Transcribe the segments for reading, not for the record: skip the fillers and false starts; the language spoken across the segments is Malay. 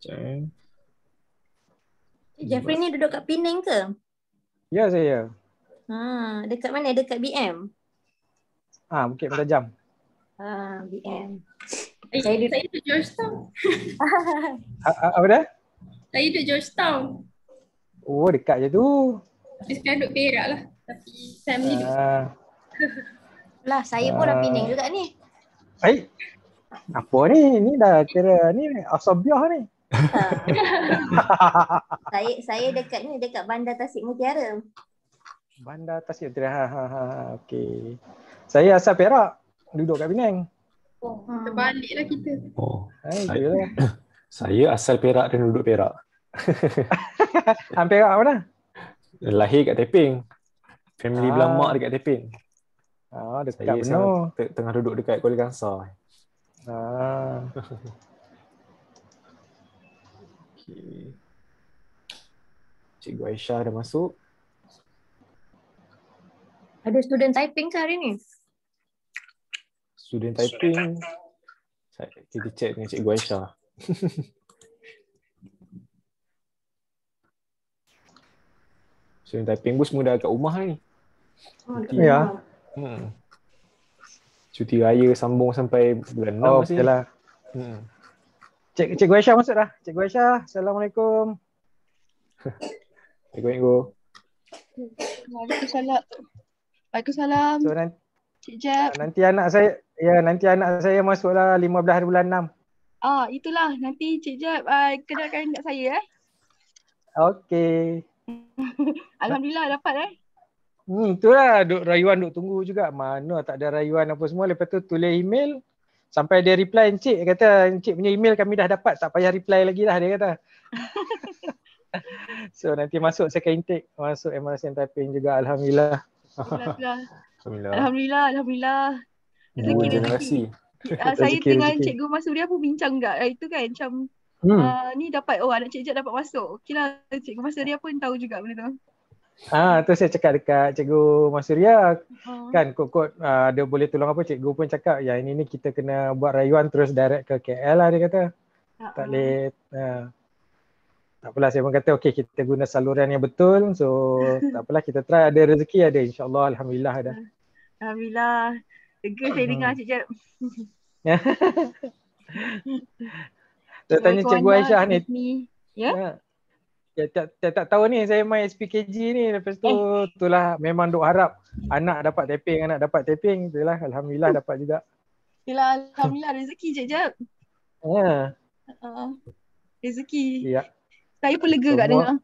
Cik Jeffrey ni duduk kat Penang ke? Ya, saya. Dekat mana? Dekat BM? Bukit Mentajam. BM. Saya duduk Georgetown. Apa dah? Saya duduk Georgetown. Oh, dekat je tu. Tapi sekarang duduk Perak lah. Tapi family duduk. Lah, saya pun dah Penang juga ni. Apa ni? Ni dah kira ni asabiah ni. Saya dekat ni, dekat Bandar Tasik Mutiara. Bandar Tasik Mutiara. Okey. Saya asal Perak, duduk kat Penang. Terbaliklah kita. Saya asal Perak dan duduk Perak. Perak mana? Lahir kat Teping. Family belah mak dekat Teping. Dekat Saya tengah duduk dekat Kuala Kangsar. Okay. Cikgu Aisyah dah masuk. Ada student typing ke hari ni? Student typing. Kita check dengan Cikgu Aisyah. Student typing pun semua dah kat rumah ni. Ya. Cuti raya sambung sampai bulan 6 masih. Okeylah. Cikgu Aisyah masuk dah. Cikgu Aisyah, Assalamualaikum. Assalamualaikum. Waalaikumsalam. Waalaikumsalam. So, Cik Jeb. Nanti anak saya masuklah 15 bulan 6. Itulah. Nanti Cik Jeb kenalkan kat saya Okey. Alhamdulillah dapat Itulah rayuan duk tunggu juga. Mana tak ada rayuan apa semua. Lepas tu tulis email. Sampai dia reply Encik. Kata Encik punya email kami dah dapat. Tak payah reply lagi dah dia kata. So nanti masuk second intake. Masuk MRCM Typing juga. Alhamdulillah. Alhamdulillah. Dua generasi. Saya dengan Cikgu Mas Suria pun bincang itu kan macam ni dapat anak Cik Jeb dapat masuk. Okeylah, Cikgu Mas Suria pun tahu juga benda tu. Tu saya cakap dekat Cikgu Mas Suria kan kod dia boleh tolong apa, cikgu pun cakap yang ini kita kena buat rayuan terus direct ke KL lah dia kata. Tak boleh tak apalah, saya pun kata okey kita guna saluran yang betul. So tak apalah, kita try, ada rezeki ada, insya-Allah. Alhamdulillah ada. Alhamdulillah. Lega saya dengar Cik Jeb. Saya tanya Cikgu Aisyah ni. Ya. Tak tahu ni saya main SPKG ni, lepas tu itulah memang duk harap anak dapat taping, itulah alhamdulillah dapat juga. Yalah, alhamdulillah rezeki Cik Jeb. Rezeki. Ya. Saya pun lega kat dengar.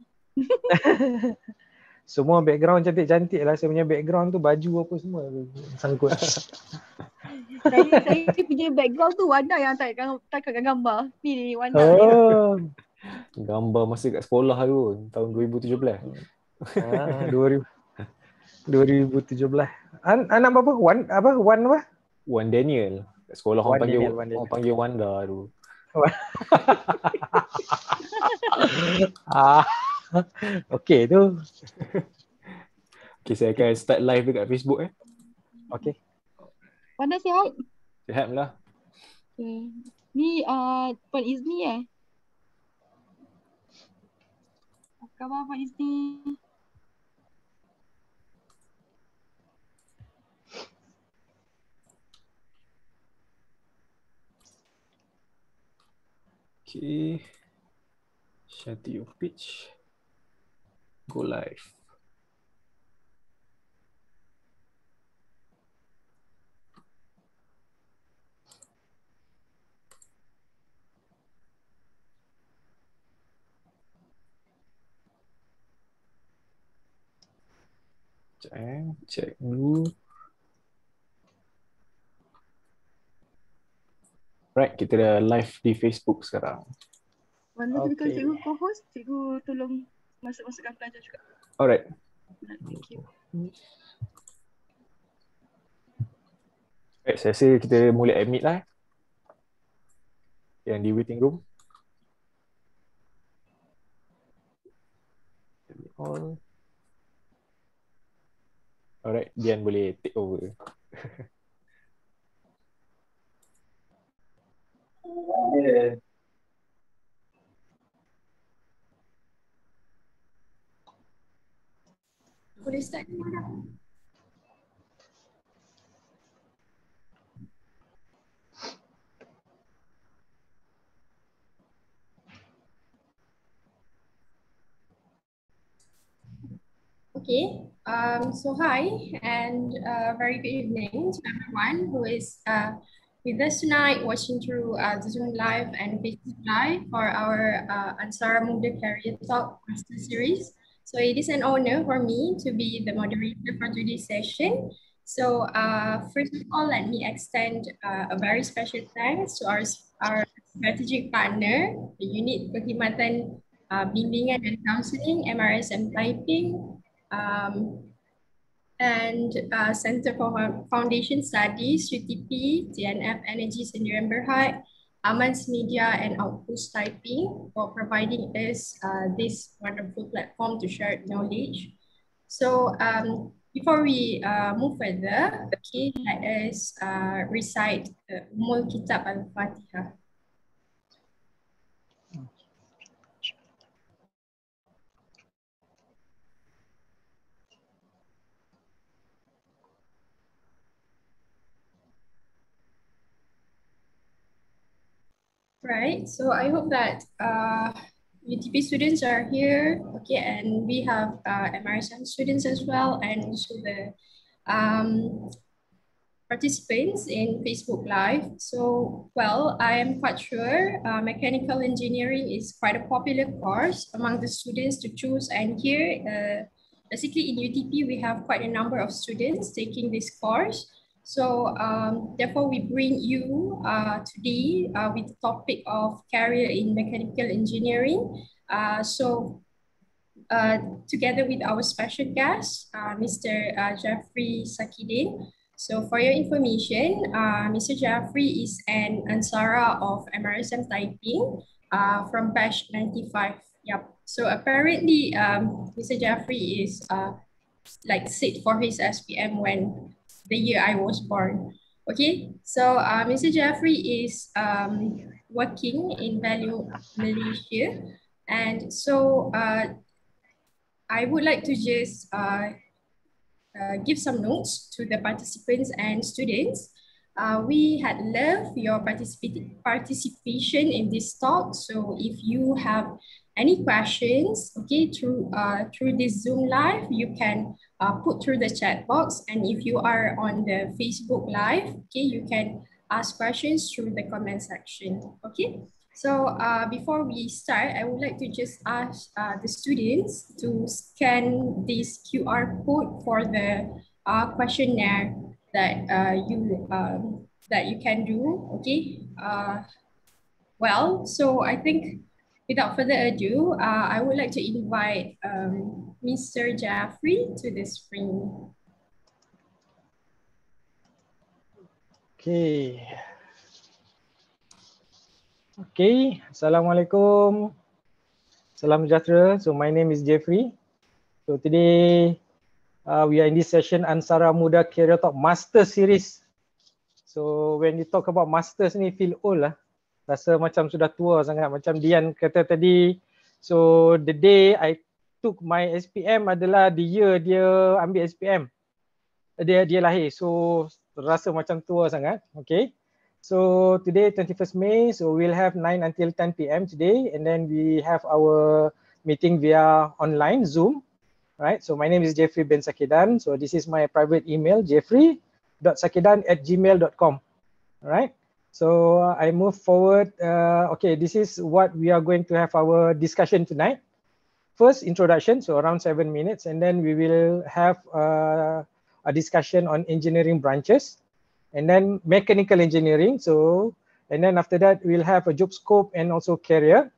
Semua background cantik-cantik lah. Saya punya background tu baju apa semua sangkut. saya punya background tu Wanda yang tangkapkan gambar. Ni Wanda. Gambar masa kat sekolah tu tahun 2017. 2017. Anak berapa? Wan apa? Wan Daniel. Kat sekolah orang panggil Wanda tu. Okey tu. Okay, saya akan start live dekat Facebook Okey. Wanda sihat? Sihat lah. Okay. Ni Puan Izni Apa khabar Puan Izni? Okay. Share to your page. Go live. Check dulu. Right, kita dah live di Facebook sekarang. Wanda tu kalau cikgu co-host, cikgu tolong masukkan pelajar juga. Alright. Thank you. Right, saya rasa kita mula admit lah. Yang di waiting room. All. Alright, Dian boleh take over. start. Okay, so hi and very good evening to everyone who is with us tonight watching through the Zoom Live and Facebook Live for our Ansara Muda Career Talk Master Series. So it is an honor for me to be the moderator for today's session. So first of all, let me extend a very special thanks to our strategic partner, the Unit Perkhidmatan Bimbingan dan Counseling MRSM Taiping, and Center for Foundation Studies, UTP, TNF Energy Sdn Berhad, Amans Media, and Outpost Taiping for providing us this wonderful platform to share knowledge. So before we move further, okay, let us recite Ummul Kitab Al-Fatihah. Right, so I hope that UTP students are here, okay, and we have MRSM students as well, and also the participants in Facebook Live. So, well, I am quite sure mechanical engineering is quite a popular course among the students to choose, and here, basically in UTP, we have quite a number of students taking this course. So therefore, we bring you today with the topic of career in mechanical engineering. Together with our special guest, Mr. Jeffrey Sakidin. So for your information, Mr. Jeffrey is an Ansara of MRSM Taiping from batch 95. Yep. So apparently, Mr. Jeffrey is like sit for his SPM when the year I was born. Okay, so Mr. Jeffrey is working in Value, Malaysia. And so I would like to just give some notes to the participants and students. We had loved your participation in this talk. So if you have any questions, okay, through this Zoom Live, you can put through the chat box. And if you are on the Facebook Live, okay, you can ask questions through the comment section, okay? So before we start, I would like to just ask the students to scan this QR code for the questionnaire that you can do. Okay. Well, so I think without further ado, I would like to invite Mr. Jeffrey to the screen. Okay. Okay, Assalamualaikum. Salam sejahtera. So my name is Jeffrey. So today we are in this session Ansara Muda Career Talk Master Series. So when you talk about masters ni feel old lah. Rasa macam sudah tua sangat. Macam Dian kata tadi. So the day I took my SPM adalah the year dia ambil SPM. Dia lahir. So rasa macam tua sangat. Okay. So today 21st May, so we'll have 9 until 10 PM today, and then we have our meeting via online Zoom, right? So my name is Jeffrey bin Sakidan. So this is my private email, jeffrey.sakidan@gmail.com, right? So I move forward. Okay, this is what we are going to have our discussion tonight. First introduction, so around 7 minutes, and then we will have a discussion on engineering branches. And then mechanical engineering. So, and then after that, we'll have a job scope and also career.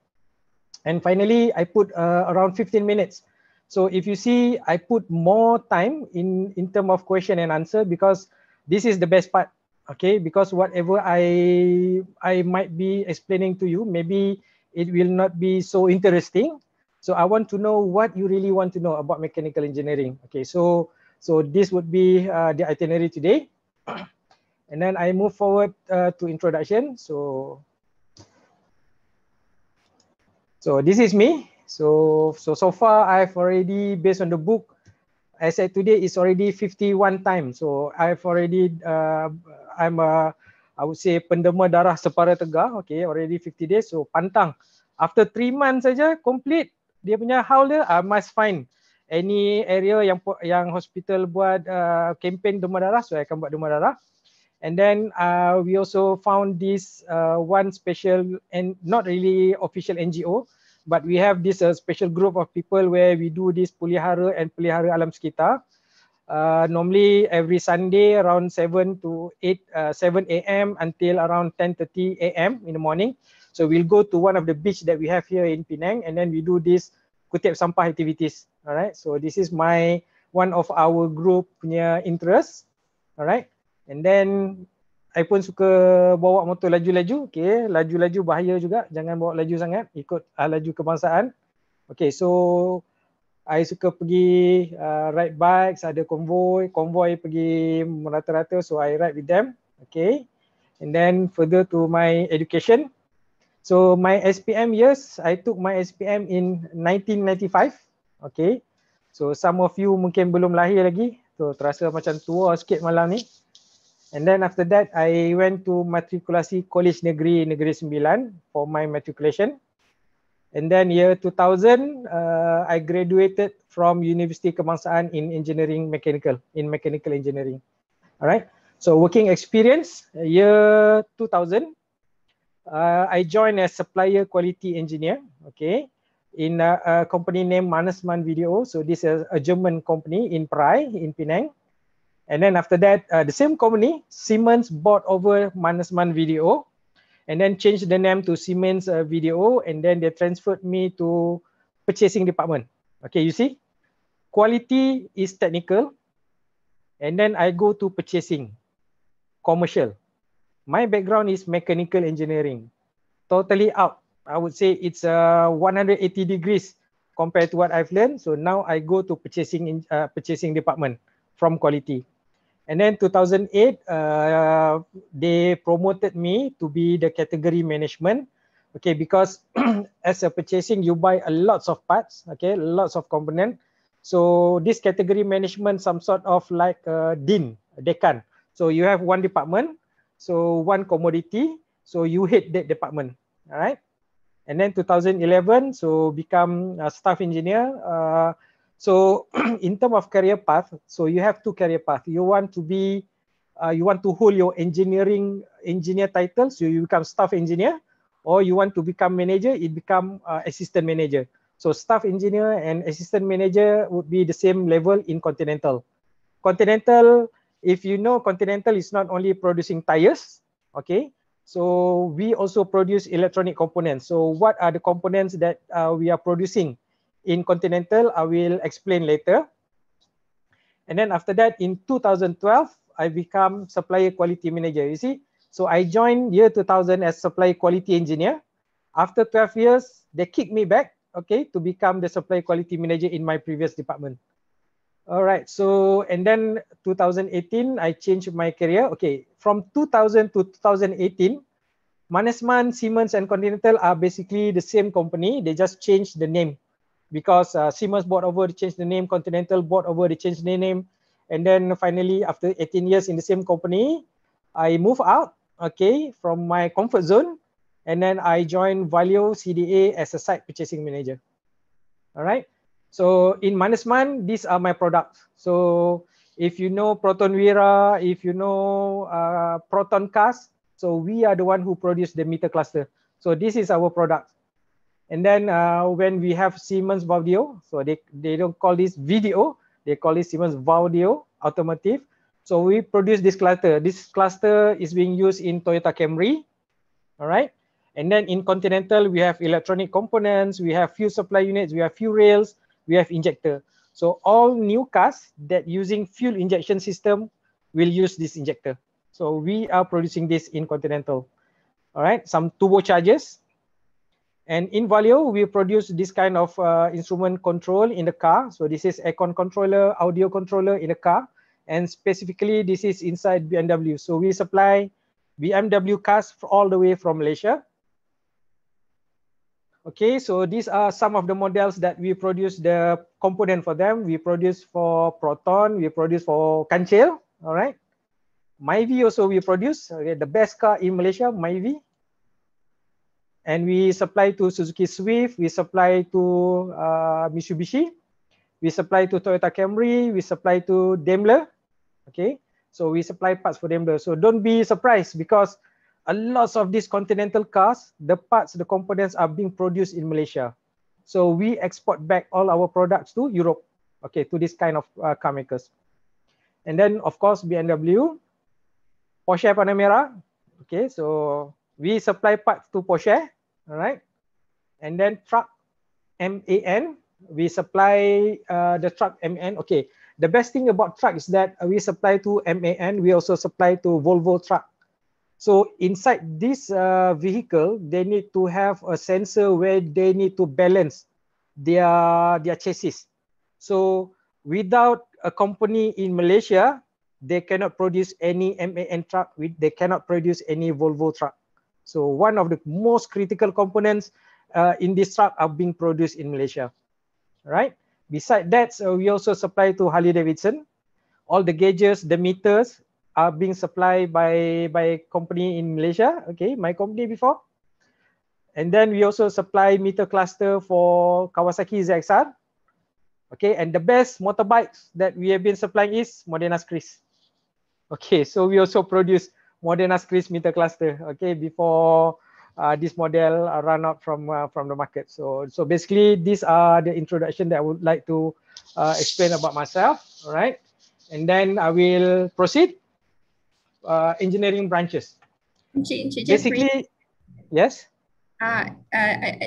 And finally, I put around 15 minutes. So if you see, I put more time in terms of question and answer because this is the best part. Okay, because whatever I might be explaining to you, maybe it will not be so interesting. So I want to know what you really want to know about mechanical engineering. Okay, so this would be the itinerary today. And then I move forward to introduction. So this is me. So far I've already, based on the book, as at today, it's already 51 times. So I've already, I would say pendema darah separa tegar. Okay, already 50 days. So pantang. After 3 months saja complete dia punya haul dia, I must find any area yang hospital buat campaign demam darah, so I akan buat demam darah. And then we also found this one special and not really official NGO, but we have this special group of people where we do this pelihara and pelihara alam sekitar. Normally every Sunday around 7 a.m. until around 10:30 a.m. in the morning. So we'll go to one of the beach that we have here in Penang, and then we do this kutip sampah activities. All right. So this is one of our group punya interest. All right. And then I pun suka bawa motor laju-laju. Okay, laju-laju bahaya juga. Jangan bawa laju sangat. Ikut laju kebangsaan. Okay, so I suka pergi ride bikes, ada konvoi pergi merata-rata, so I ride with them. Okay, and then further to my education. So my SPM years, I took my SPM in 1995. Okay, so some of you mungkin belum lahir lagi, so terasa macam tua sikit malam ni. And then after that, I went to matrikulasi Kolej Negeri 9 for my matriculation. And then year 2000, I graduated from University Kebangsaan in mechanical engineering. All right. So working experience, year 2000, I joined as supplier quality engineer. Okay, in a company named Mannesmann Video. So this is a German company in Prai in Penang. And then after that, the same company, Siemens, bought over Mannesmann Video, and then changed the name to Siemens Video, and then they transferred me to purchasing department. Okay, you see, quality is technical, and then I go to purchasing, commercial. My background is mechanical engineering, totally out. I would say it's 180 degrees compared to what I've learned. So now I go to purchasing department from quality. And then 2008, they promoted me to be the category management. Okay, because as a purchasing, you buy a lots of parts, okay, lots of components. So this category management, some sort of like decan. So you have one department, so one commodity, so you head that department, all right? And then 2011, so become a staff engineer. So in terms of career path, so you have two career paths. You want to hold your engineer title, so you become staff engineer, or you want to become manager, it become assistant manager. So staff engineer and assistant manager would be the same level in Continental. Continental, if you know, Continental is not only producing tires, okay? So we also produce electronic components. So what are the components that we are producing in Continental? I will explain later. And then after that, in 2012, I become supplier quality manager. You see, so I joined year 2000 as supplier quality engineer. After 12 years, they kicked me back, okay, to become the supplier quality manager in my previous department. All right, so and then 2018, I changed my career. Okay, from 2000 to 2018, Mannesmann, Siemens, and Continental are basically the same company. They just changed the name because Siemens bought over, they changed the name. Continental bought over, they changed the name. And then finally, after 18 years in the same company, I moved out, okay, from my comfort zone. And then I joined Valeo CDA as a site purchasing manager. All right. So in Mannesmann, these are my products. So if you know Proton Wira, if you know Proton Cast, so we are the one who produce the meter cluster. So this is our product. And then when we have Siemens Valeo, so they don't call this video, they call it Siemens Valeo Automotive. So we produce this cluster. This cluster is being used in Toyota Camry. All right. And then in Continental, we have electronic components, we have fuel supply units, we have fuel rails, we have injector. So all new cars that using fuel injection system will use this injector. So we are producing this in Continental. All right, some turbochargers. And in Valeo, we produce this kind of instrument control in the car. So this is aircon controller, audio controller in the car. And specifically, this is inside BMW. So we supply BMW cars all the way from Malaysia. Okay, so these are some of the models that we produce the component for them. We produce for Proton, we produce for Kancil, all right. Myvi also we produce, okay, the best car in Malaysia, Myvi. And we supply to Suzuki Swift, we supply to Mitsubishi, we supply to Toyota Camry, we supply to Daimler, okay. So we supply parts for Daimler. So don't be surprised because a lot of these continental cars, the parts, the components are being produced in Malaysia. So we export back all our products to Europe, okay, to this kind of car makers. And then of course BMW, Porsche Panamera, okay, so we supply parts to Porsche, all right. And then truck MAN, we supply the truck MAN. Okay, the best thing about truck is that we supply to MAN, we also supply to Volvo truck. So inside this vehicle, they need to have a sensor where they need to balance their chassis. So without a company in Malaysia, they cannot produce any MAN truck, they cannot produce any Volvo truck. So one of the most critical components in this truck are being produced in Malaysia, right? Besides that, we also supply to Harley Davidson. All the gauges, the meters are being supplied by company in Malaysia, okay, my company before. And then we also supply meter cluster for Kawasaki ZX-R. Okay, and the best motorbikes that we have been supplying is Modena Scris. Okay, so we also produce Modena Scris meter cluster, okay, before this model run out from the market. So basically these are the introduction that I would like to explain about myself, all right? And then I will proceed. Engineering branches. Basically, yes.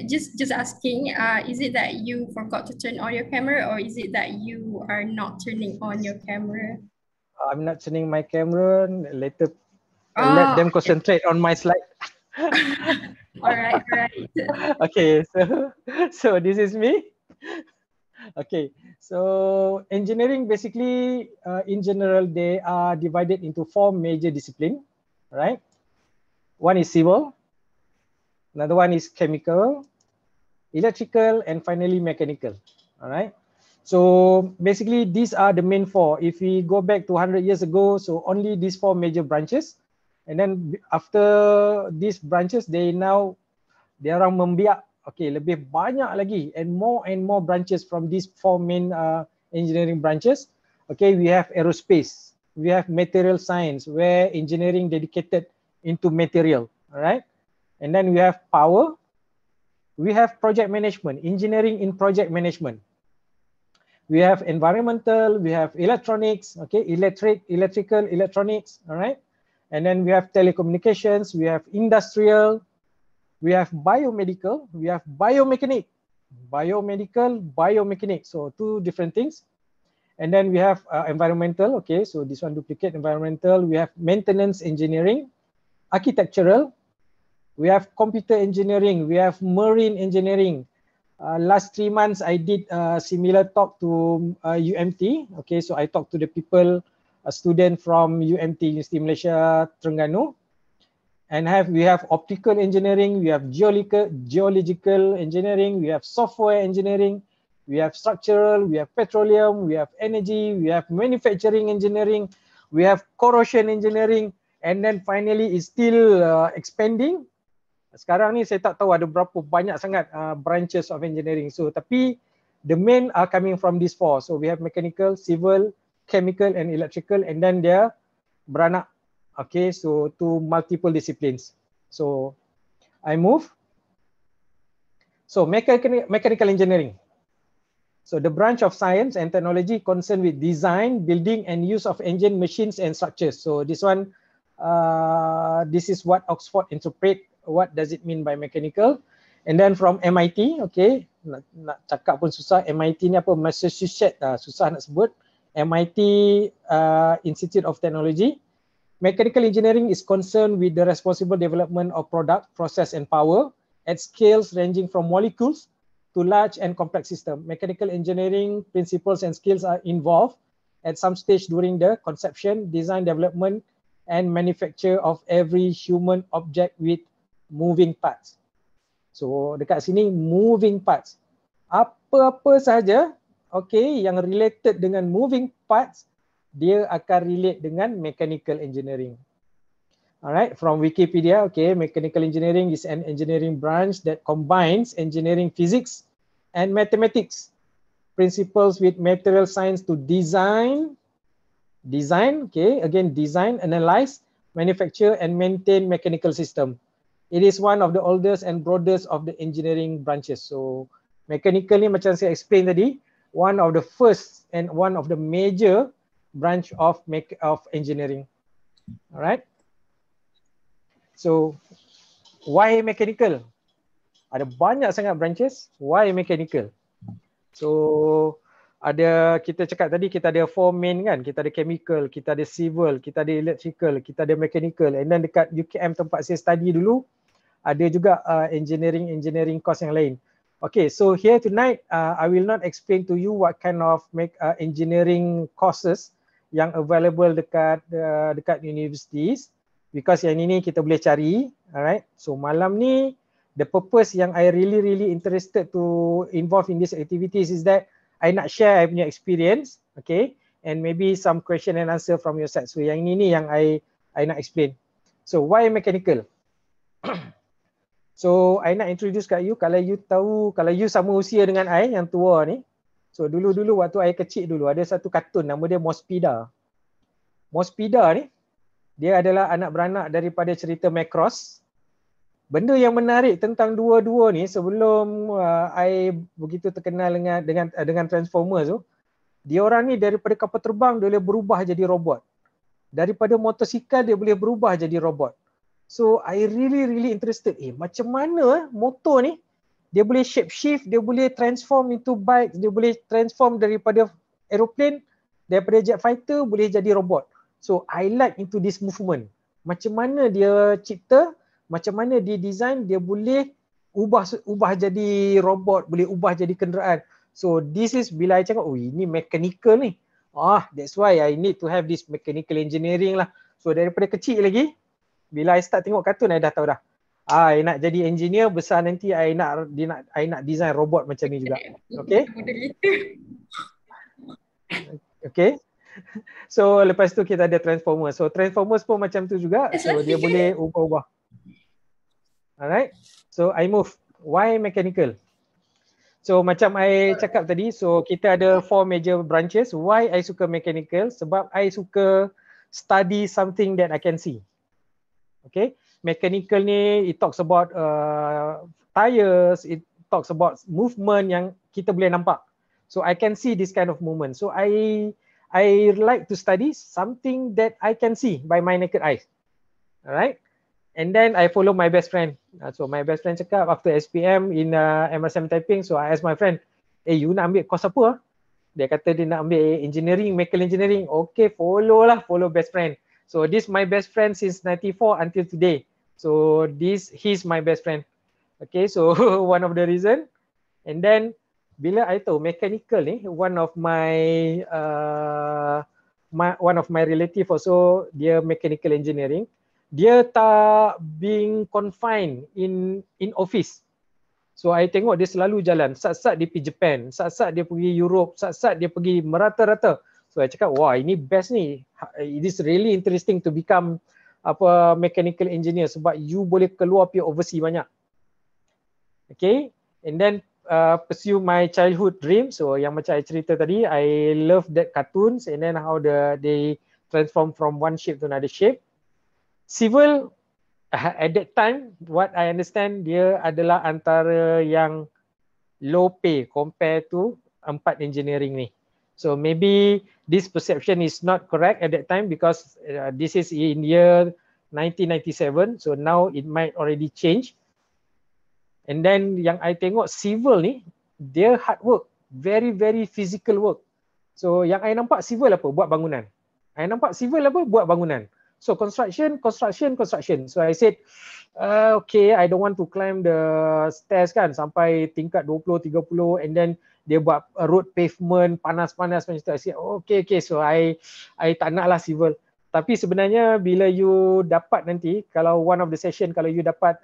Just asking, is it that you forgot to turn on your camera, or is it that you are not turning on your camera? I'm not turning my camera. Later, let them concentrate on my slide. All right. Okay, so this is me. Okay, so engineering basically, in general, they are divided into 4 major disciplines, right? One is civil, another one is chemical, electrical, and finally mechanical, all right? So basically, these are the main 4. If we go back to 100 years ago, so only these 4 major branches. And then after these branches, they orang membiak, okay, lebih banyak lagi and more branches from these 4 main engineering branches. Okay, we have aerospace, we have material science, where engineering dedicated into material, all right? And then we have power, we have project management, engineering in project management. We have environmental, we have electronics, okay, electrical, electronics, all right? And then we have telecommunications, we have industrial, we have biomedical, we have biomechanic, biomechanic, so 2 different things. And then we have environmental, okay, so this one duplicate environmental, we have maintenance engineering, architectural, we have computer engineering, we have marine engineering. Last 3 months, I did a similar talk to UMT. Okay, so I talked to the people, a student from UMT, University Malaysia, Terengganu. And we have optical engineering, we have geological engineering, we have software engineering, we have structural, we have petroleum, we have energy, we have manufacturing engineering, we have corrosion engineering, and then finally it's still expanding. Sekarang ni saya tak tahu ada berapa banyak sangat branches of engineering. So tapi the main are coming from these 4. So we have mechanical, civil, chemical, and electrical, and then they're beranak. Okay, so to multiple disciplines. So I move. So mechanical engineering. So the branch of science and technology concerned with design, building, and use of engine, machines, and structures. So this one, this is what Oxford interpret. What does it mean by mechanical? And then from MIT, okay, nak cakap pun susah. MIT ni apa? Massachusetts, susah nak sebut. MIT Institute of Technology. Mechanical engineering is concerned with the responsible development of product, process, and power at scales ranging from molecules to large and complex systems. Mechanical engineering principles and skills are involved at some stage during the conception, design, development, and manufacture of every human object with moving parts. So dekat sini moving parts. Apa-apa sahaja okay, yang related dengan moving parts, dia akan relate dengan mechanical engineering. Alright, from Wikipedia, okay, mechanical engineering is an engineering branch that combines engineering physics and mathematics principles with material science to design, okay, again, design, analyze, manufacture, and maintain mechanical system. It is one of the oldest and broadest of the engineering branches. So, mechanical ni macam saya explain tadi, one of the first and one of the major branch of engineering. Alright. So, why mechanical? Ada banyak sangat branches. Why mechanical? So, kita cakap tadi kita ada 4 main kan. Kita ada chemical, kita ada civil, kita ada electrical, kita ada mechanical. And then dekat UKM tempat saya study dulu, ada juga engineering course yang lain. Okay, so here tonight I will not explain to you what kind of engineering courses yang available dekat universities, because yang ini kita boleh cari. Alright, so malam ni the purpose yang I really interested to involve in these activities is that I nak share I punya experience, okay, and maybe some question and answer from your side. So yang ini yang I nak explain. So why mechanical? So I nak introduce kat you, kalau you tahu, kalau you sama usia dengan I yang tua ni, so dulu waktu I kecil dulu ada satu kartun nama dia Mospida. Mospida ni dia adalah anak beranak daripada cerita Macross. Benda yang menarik tentang dua-dua ni sebelum I begitu terkenal dengan Transformers tu, dia orang ni daripada kapal terbang dia boleh berubah jadi robot. Daripada motosikal dia boleh berubah jadi robot. So I really interested. Macam mana motor ni dia boleh shape shift, dia boleh transform into bike, dia boleh transform daripada aeroplane, daripada jet fighter boleh jadi robot. So I like into this movement. Macam mana dia cipta, macam mana dia design, dia boleh ubah jadi robot, boleh ubah jadi kenderaan. So this is bila I cakap, oh ini mechanical ni. That's why I need to have this mechanical engineering lah. So daripada kecil lagi, bila I start tengok kartun, I dah tahu dah. I nak jadi engineer, besar nanti I nak design robot macam ni juga. Okay? Okay. So lepas tu kita ada Transformers. So Transformers pun macam tu juga. So dia boleh ubah-ubah. Alright. So I move. Why mechanical? So macam I cakap tadi, so kita ada 4 major branches. Why I suka mechanical? Sebab I suka study something that I can see. Okay, mechanical ni it talks about tires, it talks about movement yang kita boleh nampak. So I can see this kind of movement. So I like to study something that I can see by my naked eyes. Alright, and then I follow my best friend. So my best friend cakap after SPM in MRSM typing, so I ask my friend, you nak ambil course apa? Dia kata dia nak ambil engineering, mechanical engineering. Okay, follow best friend. So this my best friend since 94 until today. So he's my best friend. Okay, so one of the reason. And then bila I tahu mechanical ni, one of my relative also dia mechanical engineering. Dia tak being confined in office. So I tengok dia selalu jalan. Sat-sat dia pergi Japan, sat-sat dia pergi Europe, sat-sat dia pergi merata-rata. So I cakap, wah ini best ni. It is really interesting to become mechanical engineer sebab you boleh keluar pergi overseas banyak. Okay, and then pursue my childhood dream. So yang macam I cerita tadi, I love that cartoons and then how they transform from one shape to another shape. Civil, at that time, what I understand, dia adalah antara yang low pay compare to 4 engineering ni. So maybe this perception is not correct at that time because this is in year 1997. So now it might already change. And then yang I tengok civil ni, dia hard work, very physical work. So yang I nampak civil apa? Buat bangunan. I nampak civil apa? Buat bangunan. So construction. So I said, okay, I don't want to climb the stairs kan sampai tingkat 20, 30 and then dia buat road pavement panas-panas macam tu. I said, okay. So I tak nak lah civil. Tapi sebenarnya bila you dapat nanti, kalau one of the session, kalau you dapat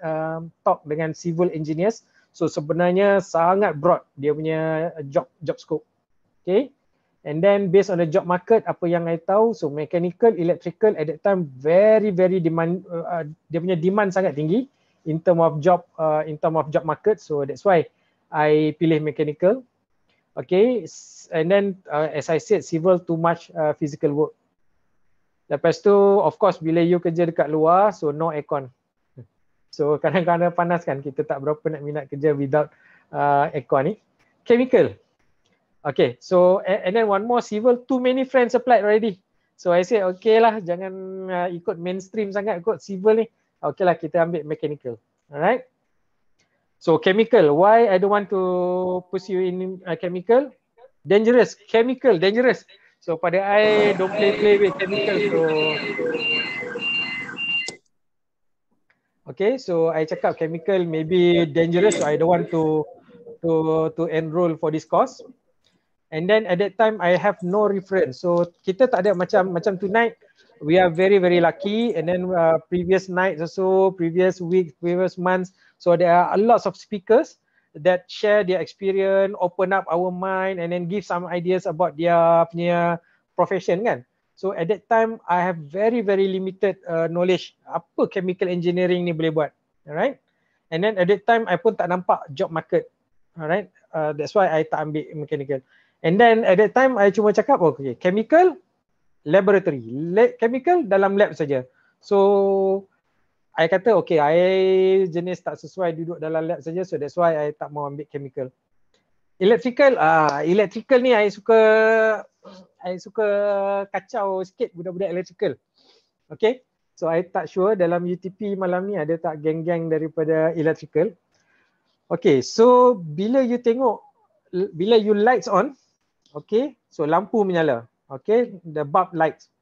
talk dengan civil engineers, so sebenarnya sangat broad dia punya job scope. Okay. And then based on the job market, apa yang I tahu, so mechanical, electrical at that time very demand, dia punya demand sangat tinggi in term of job market. So that's why I pilih mechanical. Okay, and then as I said, civil too much physical work. Lepas tu of course bila you kerja dekat luar, so no aircon. So kadang-kadang panas kan, kita tak berapa nak minat kerja without aircon ni. Chemical. Okay, so and then one more, civil, too many friends applied already. So I say okay lah, jangan ikut mainstream sangat ikut civil ni. Okay lah, kita ambil mechanical. Alright. So chemical, why I don't want to pursue in chemical? Dangerous, chemical, dangerous. So pada I don't play with chemical. So okay, so I cakap chemical maybe dangerous, so I don't want to enroll for this course. And then at that time I have no reference. So kita tak ada macam tonight, we are very lucky. And then previous nights also, previous weeks, previous months, so there are a lot of speakers that share their experience, open up our mind, and then give some ideas about their punya profession kan. So at that time I have very limited knowledge apa chemical engineering ni boleh buat. Alright. And then at that time I pun tak nampak job market. Alright. That's why I tak ambil mechanical. And then at that time I cuma cakap okay, chemical laboratory, chemical dalam lab saja. So I kata okay, I jenis tak sesuai duduk dalam lab saja, so that's why I tak mau ambil chemical. Electrical, electrical ni I suka kacau sikit budak-budak electrical. Okay, so I tak sure dalam UTP malam ni ada tak geng-geng daripada electrical. Okay, so bila you lights on, okay, so lampu menyala, okay, the bulb lights.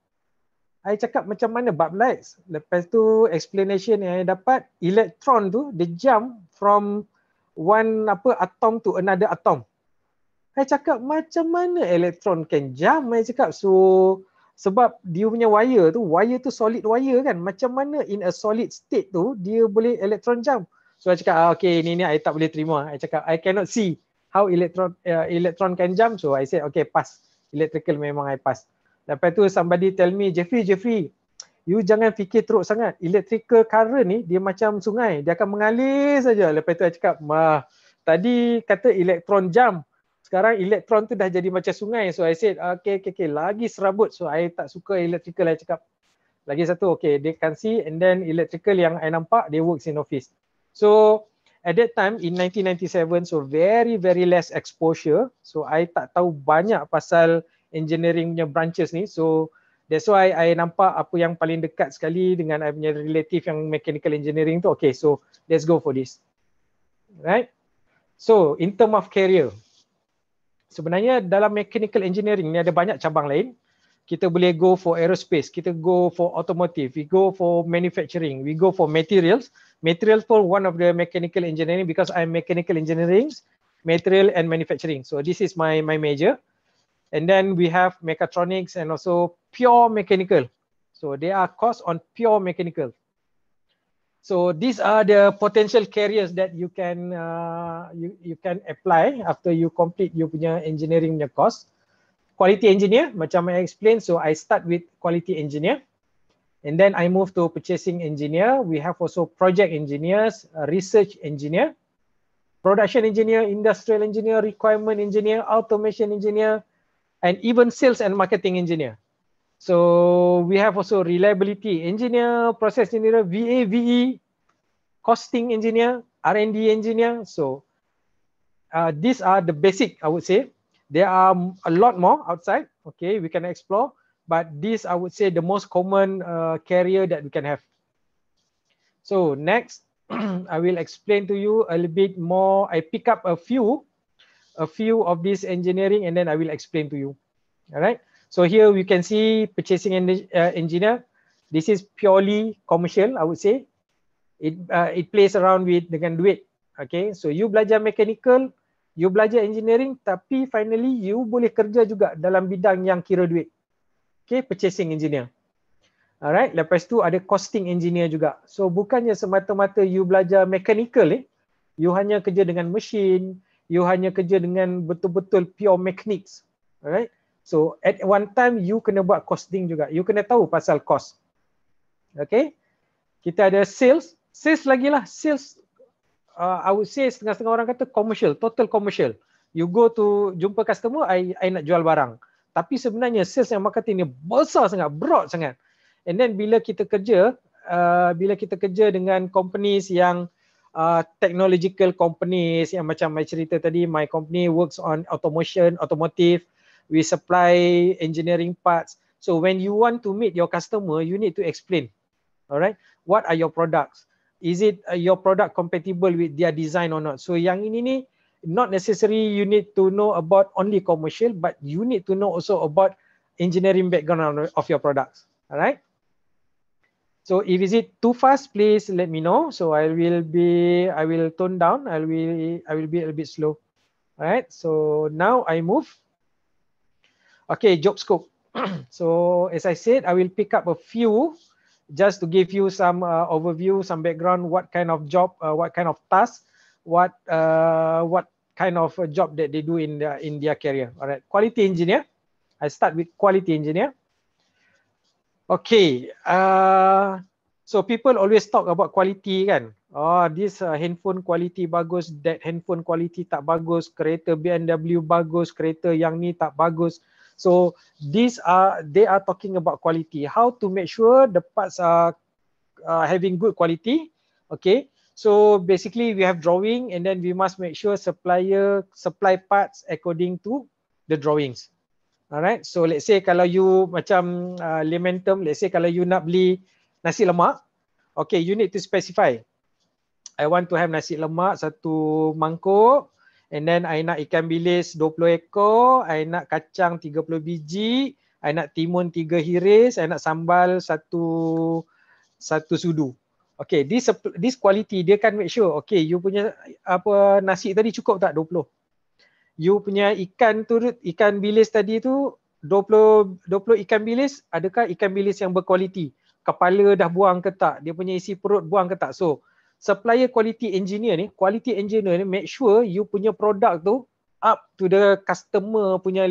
I cakap macam mana bulb lights? Lepas tu explanation yang I dapat, elektron tu dia jump from one atom to another atom. I cakap macam mana elektron can jump? I cakap so sebab dia punya wire tu solid wire kan, macam mana in a solid state tu dia boleh elektron jump? So I cakap okay, ini I tak boleh terima. I cakap I cannot see how electron can jump, so I said okay, pass. Electrical memang I pass. Lepas tu somebody tell me, Jeffrey, you jangan fikir teruk sangat. Electrical current ni dia macam sungai, dia akan mengalir saja. Lepas tu I cakap, tadi kata electron jump, sekarang elektron tu dah jadi macam sungai. So I said okay, lagi serabut. So I tak suka electrical. I cakap lagi satu, okay, they can see, and then electrical yang I nampak, they works in office. So at that time in 1997, so very less exposure. So I tak tahu banyak pasal engineering punya branches ni. So that's why I nampak apa yang paling dekat sekali dengan I punya relative yang mechanical engineering tu. Okay, so let's go for this. Right? So in term of career, sebenarnya dalam mechanical engineering ni ada banyak cabang lain. Kita boleh go for aerospace, kita go for automotive, we go for manufacturing, we go for materials. Materials for one of the mechanical engineering because I'm mechanical engineering, material and manufacturing. So this is my major. And then we have mechatronics and also pure mechanical. So there are courses on pure mechanical. So these are the potential careers that you can apply after you complete you punya engineering punya course. Quality engineer, macam I explained, so I start with quality engineer. And then I move to purchasing engineer. We have also project engineers, research engineer, production engineer, industrial engineer, requirement engineer, automation engineer, and even sales and marketing engineer. So we have also reliability engineer, process engineer, VA, VE, costing engineer, R&D engineer. So these are the basic, I would say. There are a lot more outside, okay, we can explore, but these I would say the most common career that we can have. So next, I will explain to you a little bit more. I pick up a few of this engineering and then I will explain to you. All right. So here we can see purchasing engineer. This is purely commercial, I would say. It plays around with dengan duit. Okay. So you belajar mechanical, you belajar engineering, tapi finally you boleh kerja juga dalam bidang yang kira duit. Okay, purchasing engineer. Alright, lepas tu ada costing engineer juga. So bukannya semata-mata you belajar mechanical you hanya kerja dengan mesin, you hanya kerja dengan betul-betul pure mechanics. Alright. So at one time you kena buat costing juga. You kena tahu pasal cost. Okay. Kita ada sales lagi lah. Sales I would say setengah-setengah orang kata commercial, total commercial. You go to jumpa customer, I nak jual barang. Tapi sebenarnya sales yang marketing ni besar sangat, broad sangat. And then bila kita kerja dengan companies yang technological companies yang macam I cerita tadi, my company works on automotive, we supply engineering parts. So when you want to meet your customer, you need to explain, alright, what are your products? Is it your product compatible with their design or not? So yang ini ni, not necessarily you need to know about only commercial, but you need to know also about engineering background of your products, alright? So if is it too fast, please let me know. So I will tone down. I will be a bit slow. All right. So now I move. Okay, job scope. So as I said, I will pick up a few just to give you some overview, some background, what kind of job, what kind of task, what kind of a job that they do in their career. All right. Quality engineer. I start with quality engineer. Okay, so people always talk about quality kan. Oh, this handphone quality bagus, that handphone quality tak bagus, kereta BMW bagus, kereta yang ni tak bagus. So they are talking about quality. How to make sure the parts are having good quality. Okay, so basically we have drawing and then we must make sure supplier supply parts according to the drawings. Alright, so let's say kalau you macam Lementum, let's say kalau you nak beli nasi lemak, okay, you need to specify. I want to have nasi lemak 1 mangkuk, and then I nak ikan bilis 20 ekor, I nak kacang 30 biji, I nak timun 3 hiris, I nak sambal satu sudu. Okay, this quality dia kan make sure, okay, you punya apa nasi tadi cukup tak 20? You punya ikan bilis tadi tu 20 ikan bilis, adakah ikan bilis yang berkualiti? Kepala dah buang ke tak? Dia punya isi perut buang ke tak? So, supplier quality engineer ni make sure you punya product tu up to the customer punya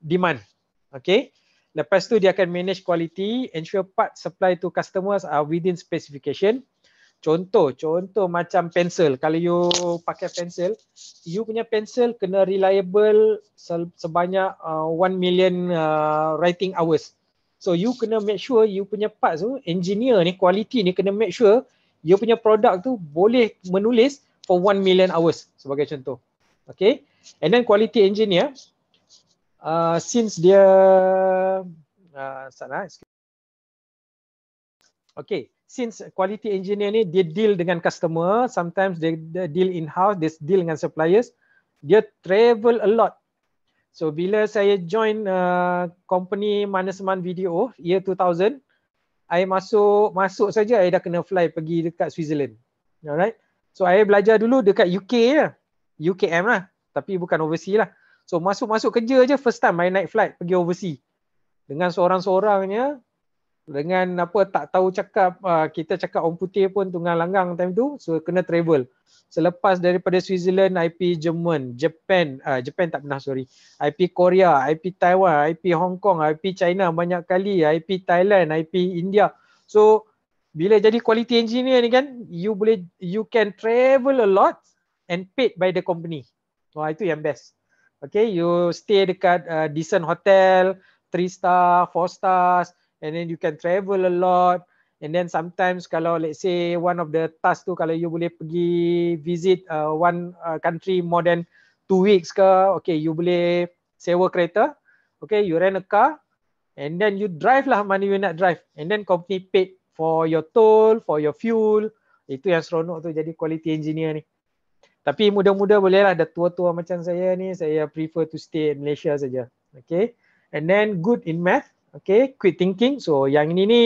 demand. Okay? Lepas tu dia akan manage quality, ensure part supply to customers are within specification. Contoh macam pensel. Kalau you pakai pensel, you punya pensel kena reliable sebanyak 1 million writing hours. So you kena make sure you punya parts tu, engineer ni, quality ni kena make sure you punya product tu boleh menulis for 1 million hours sebagai contoh. Okay. And then quality engineer, since dia okay. Since quality engineer ni dia deal dengan customer, sometimes they deal in-house, they deal dengan suppliers, dia travel a lot. So bila saya join company Mannesmann Video year 2000, I masuk saja I dah kena fly pergi dekat Switzerland. Alright. So I belajar dulu dekat UK je. UKM lah, tapi bukan overseas lah. So masuk kerja je first time I naik flight pergi overseas. Dengan seorang-seorangnya, dengan apa tak tahu cakap, kita cakap orang putih pun tunggang langgang time tu, so kena travel. Selepas daripada Switzerland, IP Jerman, Japan tak pernah, sorry, IP Korea, IP Taiwan, IP Hong Kong, IP China banyak kali, IP Thailand, IP India. So bila jadi quality engineer ni kan, you can travel a lot and paid by the company. Wah, itu yang best. Okay, you stay dekat decent hotel, 3 star, 4 stars, and then you can travel a lot. And then sometimes kalau let's say one of the tasks tu, kalau you boleh pergi visit one country more than 2 weeks ke, okay, you boleh sewa kereta, okay, you rent a car, and then you drive lah mana you nak drive, and then company paid for your toll, for your fuel. Itu yang seronok tu jadi quality engineer ni. Tapi muda-muda boleh lah, dah tua-tua macam saya ni, saya prefer to stay in Malaysia saja. Okay, and then good in math. Okay, quick thinking. So yang ini ni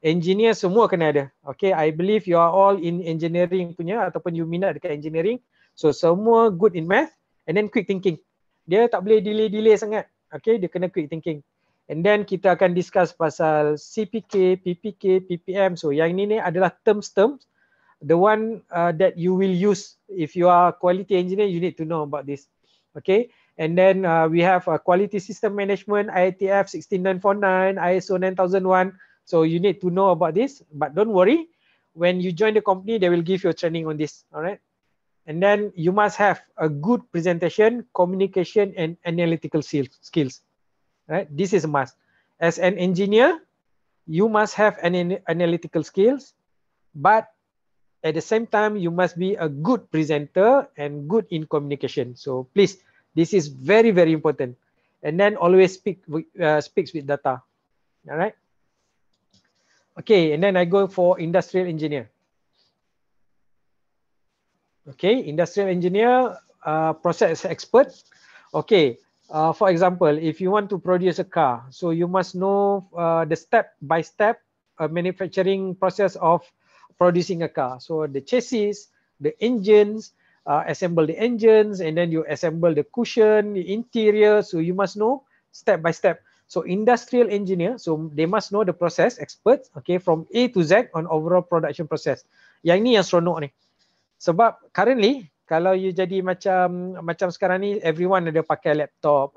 engineer semua kena ada. Okay, I believe you are all in engineering punya ataupun you minat dekat engineering. So semua good in math and then quick thinking. Dia tak boleh delay sangat. Okay, dia kena quick thinking. And then kita akan discuss pasal CPK, PPK, PPM. So yang ini adalah terms-terms, the one that you will use if you are quality engineer, you need to know about this. Okay, and then we have quality system management, IATF 16949, ISO 9001. So you need to know about this, but don't worry, when you join the company, they will give you training on this. All right. And then you must have a good presentation, communication, and analytical skills. Right? This is a must. As an engineer, you must have an analytical skills, but at the same time, you must be a good presenter and good in communication. So please, this is very, very important. And then always speaks with data. All right. Okay, and then I go for industrial engineer. Okay, industrial engineer, process expert. Okay. For example, if you want to produce a car, so you must know the step-by-step manufacturing process of producing a car. So the chassis, the engines, assemble the engines, and then you assemble the cushion, the interior. So you must know step-by-step. So industrial engineer, so they must know the process experts, okay, from A to Z on overall production process. Yang ni yang seronok ni. Sebab currently, kalau you jadi macam sekarang ni, everyone ada pakai laptop,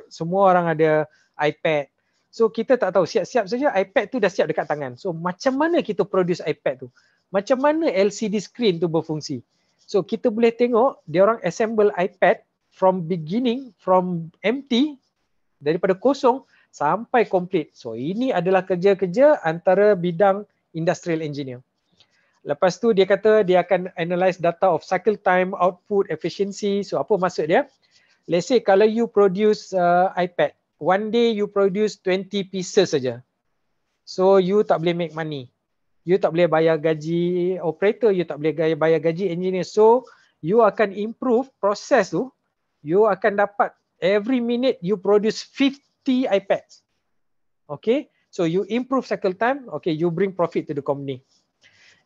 semua orang ada iPad. So kita tak tahu, siap-siap saja iPad tu dah siap dekat tangan. So macam mana kita produce iPad tu? Macam mana LCD screen tu berfungsi? So kita boleh tengok dia orang assemble iPad from beginning, from empty, daripada kosong sampai complete. So ini adalah kerja-kerja antara bidang industrial engineer. Lepas tu dia kata dia akan analyze data of cycle time, output, efficiency. So apa maksud dia? Let's say kalau you produce iPad, one day you produce 20 pieces saja. So you tak boleh make money. You tak boleh bayar gaji operator, you tak boleh bayar gaji engineer. So you akan improve proses tu. You akan dapat every minute you produce 50 iPads. Okay, so you improve cycle time, okay, you bring profit to the company.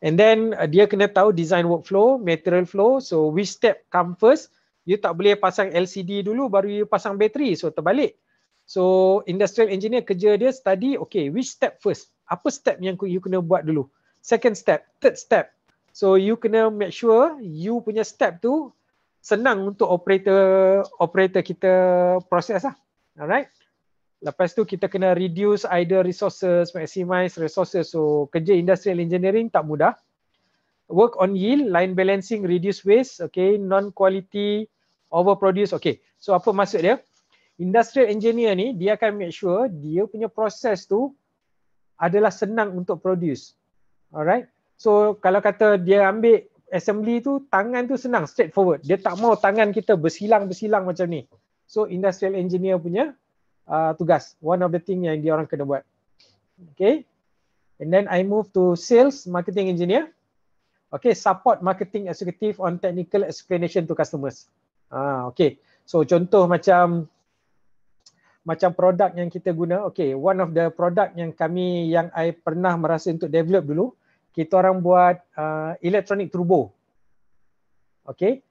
And then dia kena tahu design workflow, material flow. So which step come first? You tak boleh pasang LCD dulu baru you pasang bateri. So terbalik. So industrial engineer kerja dia study, okay, which step first? Apa step yang you kena buat dulu? Second step, third step. So you kena make sure you punya step tu senang untuk operator kita proses lah. Alright. Lepas tu kita kena reduce idle resources, maximize resources. So kerja industrial engineering tak mudah. Work on yield, line balancing, reduce waste, okay, non-quality, overproduce. Okay, so apa maksud dia? Industrial engineer ni dia akan make sure dia punya proses tu adalah senang untuk produce. Alright. So kalau kata dia ambil assembly tu, tangan tu senang, straightforward. Dia tak mau tangan kita bersilang-bersilang macam ni. So industrial engineer punya tugas, one of the thing yang dia orang kena buat. Okay, and then I move to sales marketing engineer. Okay, support marketing executive on technical explanation to customers. Okay, so contoh macam produk yang kita guna. Okay, one of the product yang I pernah merasa untuk develop dulu, kita orang buat electronic turbo. Okay.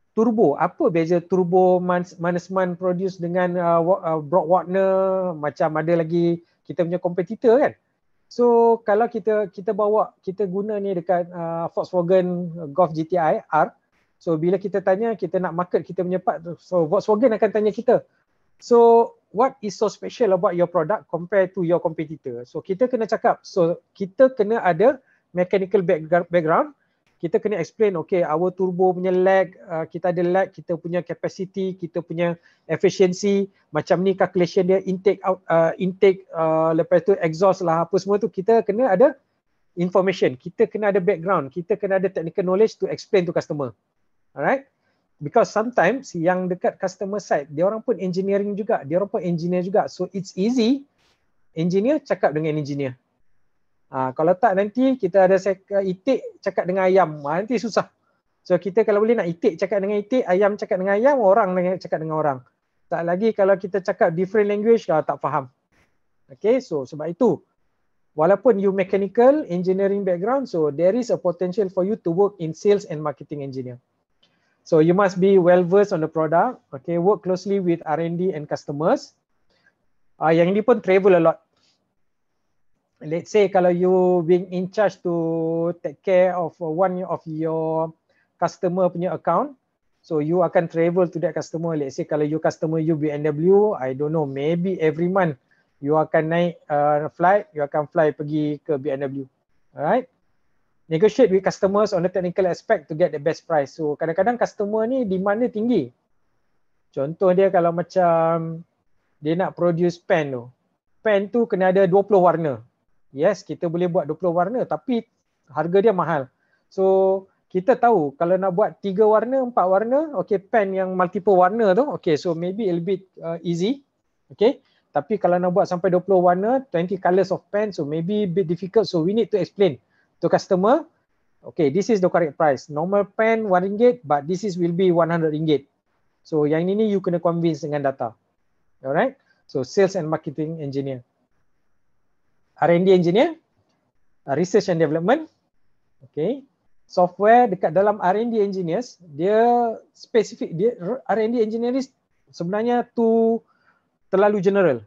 Turbo, apa beza turbo management produce dengan Brock Wagner, macam ada lagi kita punya kompetitor kan. So kalau kita guna ni dekat Volkswagen Golf GTI R. So bila kita tanya, kita nak market kita punya part, so Volkswagen akan tanya kita, so what is so special about your product compared to your competitor? So kita kena cakap, so kita kena ada mechanical background. Kita kena explain, okay, our turbo punya lag, kita ada lag, kita punya capacity, kita punya efficiency, macam ni calculation dia, intake, lepas tu exhaust lah, apa semua tu, kita kena ada information, kita kena ada background, kita kena ada technical knowledge to explain to customer. Alright? Because sometimes yang dekat customer side, dia orang pun engineering juga, dia orang pun engineer juga. So it's easy, engineer cakap dengan engineer. Kalau tak nanti kita ada itik cakap dengan ayam, nanti susah. So kita kalau boleh nak itik cakap dengan itik, ayam cakap dengan ayam, orang cakap dengan orang. Tak lagi kalau kita cakap different language, tak faham. Okay, so sebab itu, walaupun you mechanical, engineering background, so there is a potential for you to work in sales and marketing engineer. So you must be well versed on the product, okay, work closely with R&D and customers. Yang ini pun travel a lot. Let's say kalau you being in charge to take care of one of your customer punya account, so you akan travel to that customer. Let's say kalau you customer you BMW, I don't know, maybe every month you akan naik flight, you akan fly pergi ke BMW. Alright? Negotiate with customers on the technical aspect to get the best price. So kadang-kadang customer ni demand dia tinggi. Contoh dia kalau macam dia nak produce pen tu. Pen tu kena ada 20 warna. Yes, kita boleh buat 20 warna tapi harga dia mahal. So kita tahu kalau nak buat 3 warna, 4 warna, okay, pen yang multiple warna tu, okay, so maybe a little bit easy. Okay, tapi kalau nak buat sampai 20 warna, 20 colors of pen, so maybe a bit difficult. So we need to explain to customer, okay, this is the correct price. Normal pen RM1, but this is will be RM100. So yang ini you kena convince dengan data. Alright, so sales and marketing engineer. R&D engineer, research and development, okay. Software dekat dalam R&D engineers, dia spesifik, dia R&D engineer ni sebenarnya tu terlalu general.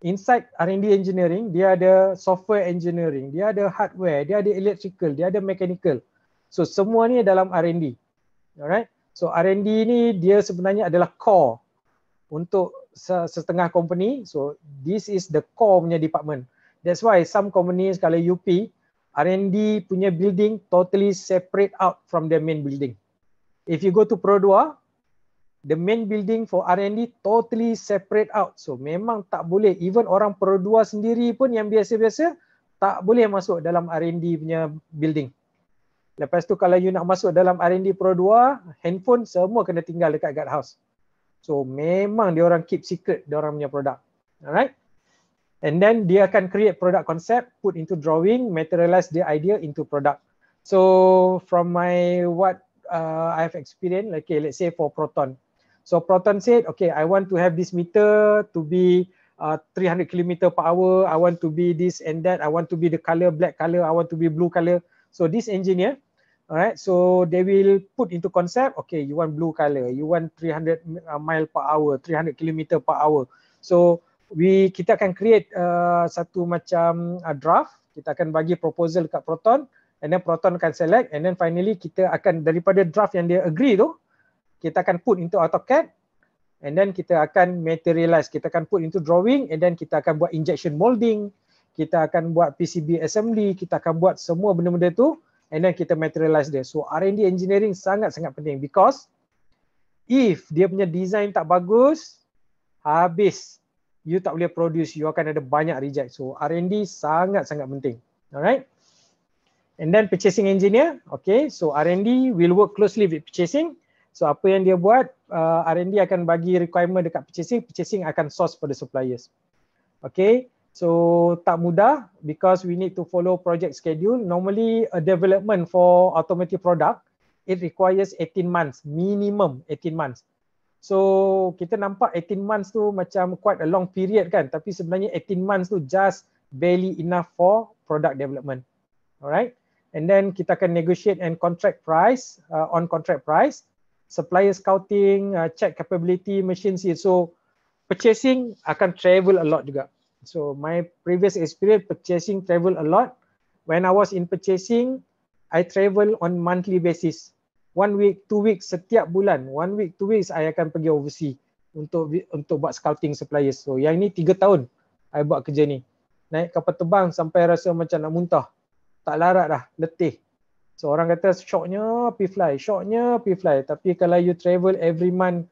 Inside R&D engineering, dia ada software engineering, dia ada hardware, dia ada electrical, dia ada mechanical. So semua ni dalam R&D. Alright. So R&D ni dia sebenarnya adalah core untuk setengah company. So this is the core punya department. That's why some companies kalau UP, R&D punya building totally separate out from the main building. If you go to Pro2, the main building for R&D totally separate out. So memang tak boleh, even orang Pro2 sendiri pun yang biasa-biasa tak boleh masuk dalam R&D punya building. Lepas tu kalau you nak masuk dalam R&D Pro2, handphone semua kena tinggal dekat guardhouse. So memang dia orang keep secret dia orang punya produk. Alright? And then dia akan create product concept, put into drawing, materialize the idea into product. So from my what I have experienced, okay, let's say for Proton. So Proton said, okay, I want to have this meter to be 300 km per hour. I want to be this and that. I want to be the color black color. I want to be blue color. So this engineer, all right, so they will put into concept, okay, you want blue color, you want 300 mile per hour, 300 km per hour. So kita akan create satu macam draft, kita akan bagi proposal dekat Proton, and then Proton akan select, and then finally kita akan daripada draft yang dia agree tu, kita akan put into AutoCAD, and then kita akan materialize, kita akan put into drawing, and then kita akan buat injection molding, kita akan buat PCB assembly, kita akan buat semua benda-benda tu, and then kita materialize dia. So R&D engineering sangat-sangat penting because if dia punya design tak bagus, habis. You tak boleh produce, you akan ada banyak reject. So R&D sangat-sangat penting. Alright. And then purchasing engineer, okay. So R&D will work closely with purchasing. So apa yang dia buat, R&D akan bagi requirement dekat purchasing, purchasing akan source for the suppliers. Okay. So tak mudah because we need to follow project schedule. Normally a development for automotive product, it requires 18 months, minimum 18 months. So kita nampak 18 months tu macam quite a long period kan, tapi sebenarnya 18 months tu just barely enough for product development. Alright, and then kita akan negotiate and contract price, on contract price, supplier scouting, check capability, machine see. So purchasing akan travel a lot juga. So my previous experience, purchasing travel a lot. When I was in purchasing, I travel on monthly basis. 1 week, 2 weeks, setiap bulan. 1 week, 2 weeks, I akan pergi overseas untuk buat scouting suppliers. So yang ni 3 tahun I buat kerja ni. Naik kapal terbang sampai rasa macam nak muntah. Tak larat dah, letih. So orang kata shocknya pergi fly, shocknya pergi fly. Tapi kalau you travel every month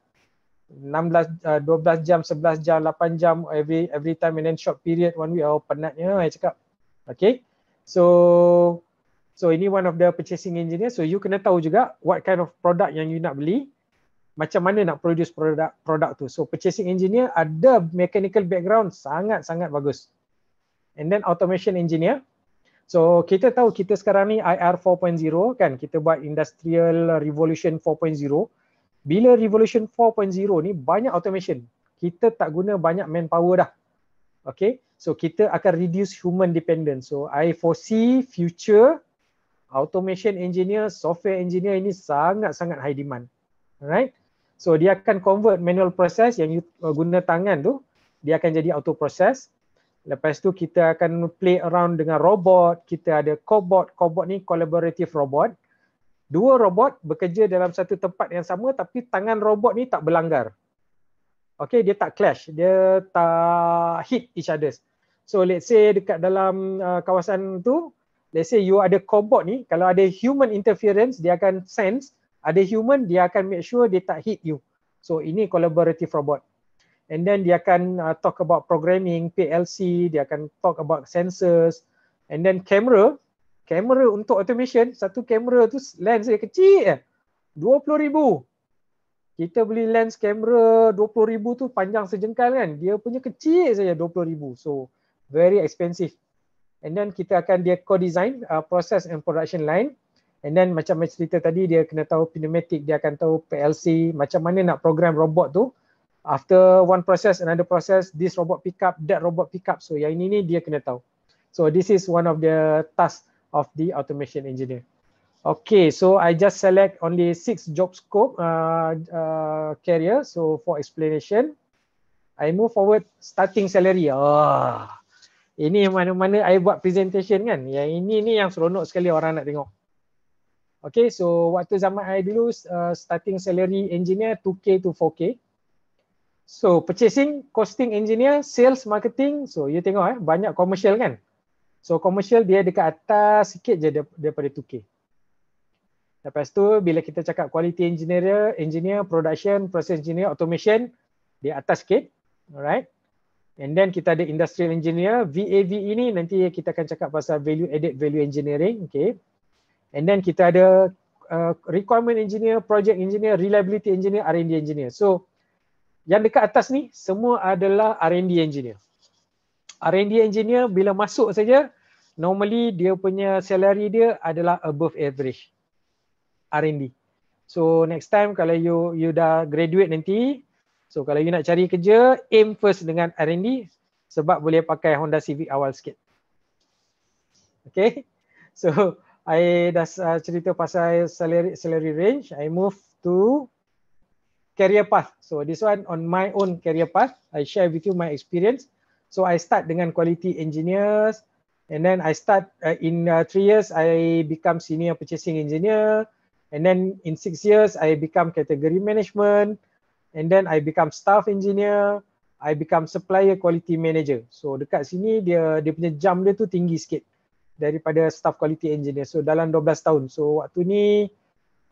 12 jam, 11 jam, 8 jam every time and then short period 1 week, oh penatnya I cakap. Okay. So ini one of the purchasing engineer. So you kena tahu juga what kind of product yang you nak beli, macam mana nak produce produk tu. So purchasing engineer ada mechanical background sangat-sangat bagus. And then automation engineer. So kita tahu kita sekarang ni IR 4.0 kan, kita buat industrial revolution 4.0. Bila revolution 4.0 ni banyak automation. Kita tak guna banyak manpower dah. Okay, so kita akan reduce human dependence. So I foresee future automation engineer, software engineer ini sangat-sangat high demand. Alright. So dia akan convert manual process yang you guna tangan tu dia akan jadi auto process. Lepas tu kita akan play around dengan robot. Kita ada cobot. Cobot ni collaborative robot. Dua robot bekerja dalam satu tempat yang sama tapi tangan robot ni tak berlanggar. Okay, dia tak clash. Dia tak hit each other. So let's say dekat dalam kawasan tu, let's say you ada cobot ni, kalau ada human interference, dia akan sense. Ada human, dia akan make sure dia tak hit you. So ini collaborative robot. And then dia akan talk about programming, PLC, dia akan talk about sensors. And then kamera untuk automation, satu kamera tu lens dia kecil 20,000. Kita beli lens kamera 20,000 tu panjang sejengkal kan. Dia punya kecil saja 20,000. So very expensive. And then kita akan dia co-design process and production line. And then macam cerita tadi, dia kena tahu pneumatic, dia akan tahu PLC, macam mana nak program robot tu. After one process, another process, this robot pick up, that robot pick up. So yang ini dia kena tahu. So this is one of the tasks of the automation engineer. Okay, so I just select only 6 job scope career. So for explanation, I move forward starting salary. Ini mana-mana I buat presentation kan. Yang ini ni yang seronok sekali orang nak tengok. Okay, so waktu zaman I dulu starting salary engineer 2K to 4K. So purchasing, costing engineer, sales, marketing. So you tengok banyak commercial kan. So commercial dia dekat atas sikit je daripada 2K. Lepas tu bila kita cakap quality engineer, production, process engineer, automation, dia atas sikit. Alright. And then kita ada industrial engineer, VAVE ini nanti kita akan cakap pasal value added value engineering. Okay. And then kita ada requirement engineer, project engineer, reliability engineer, R&D engineer. So yang dekat atas ni semua adalah R&D engineer. R&D engineer bila masuk saja, normally dia punya salary dia adalah above average R&D. So next time kalau you dah graduate nanti, so kalau you nak cari kerja, aim first dengan R&D sebab boleh pakai Honda Civic awal sikit. Okay, so I dah cerita pasal salary range. I move to career path. So this one on my own career path, I share with you my experience. So I start dengan quality engineers, and then I start in 3 years I become senior purchasing engineer, and then in 6 years I become category management, and then I become staff engineer, I become supplier quality manager. So dekat sini dia punya jump dia tu tinggi sikit daripada staff quality engineer. So dalam 12 tahun. So waktu ni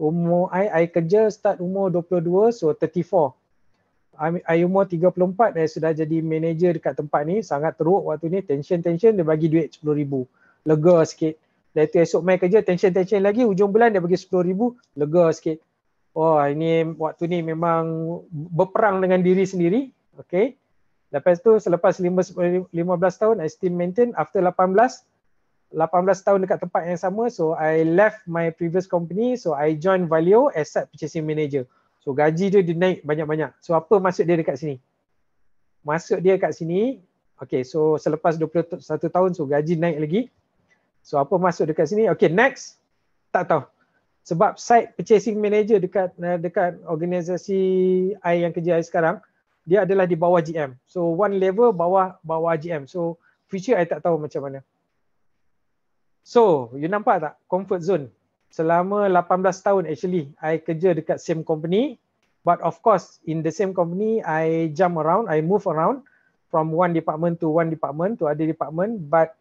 umur I kerja start umur 22, so 34. I umur 34, saya sudah jadi manager dekat tempat ni. Sangat teruk waktu ni, tension dia bagi duit 10,000. Lega sikit. Dan itu esok mai kerja tension lagi, ujung bulan dia bagi 10,000, lega sikit. Oh, ini waktu ni memang berperang dengan diri sendiri. Okay. Lepas tu selepas 15 tahun I still maintain. After 18 tahun dekat tempat yang sama, so I left my previous company, so I join Valio as site purchasing manager. So gaji dia naik banyak-banyak. So apa maksud dia dekat sini? Maksud dia kat sini, okay, so selepas 21 tahun, so gaji naik lagi. So apa maksud dekat sini? Okay, next. Tak tahu. Sebab site purchasing manager dekat organisasi I yang kerja I sekarang, dia adalah di bawah GM. So one level bawah GM. So future I tak tahu macam mana. So, you nampak tak comfort zone? Selama 18 tahun actually I kerja dekat same company, but of course in the same company I jump around, I move around from one department to other department. But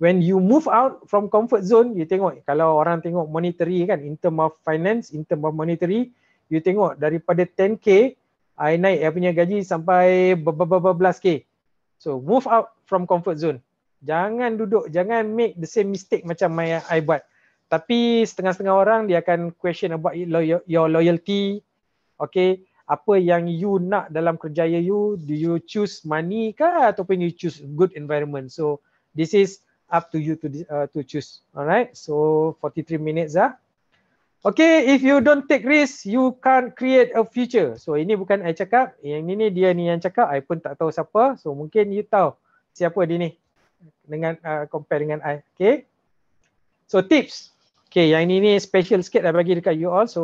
when you move out from comfort zone, you tengok kalau orang tengok monetary kan, in term of finance, in term of monetary, you tengok daripada 10K I naik punya gaji sampai berbelas K. So move out from comfort zone. Jangan duduk, jangan make the same mistake macam I buat. Tapi setengah-setengah orang dia akan question about your loyalty. Okay, apa yang you nak dalam kerjaya you? Do you choose money kah ataupun you choose good environment? So this is up to you to choose. Alright, so 43 minutes Okay, if you don't take risk, you can't create a future. So ini bukan I cakap, yang ini dia ni yang cakap. I pun tak tahu siapa. So mungkin you tahu siapa dia ni dengan compare dengan I. Okay, so tips. Okay, yang ini special sikit I bagi dekat you all. So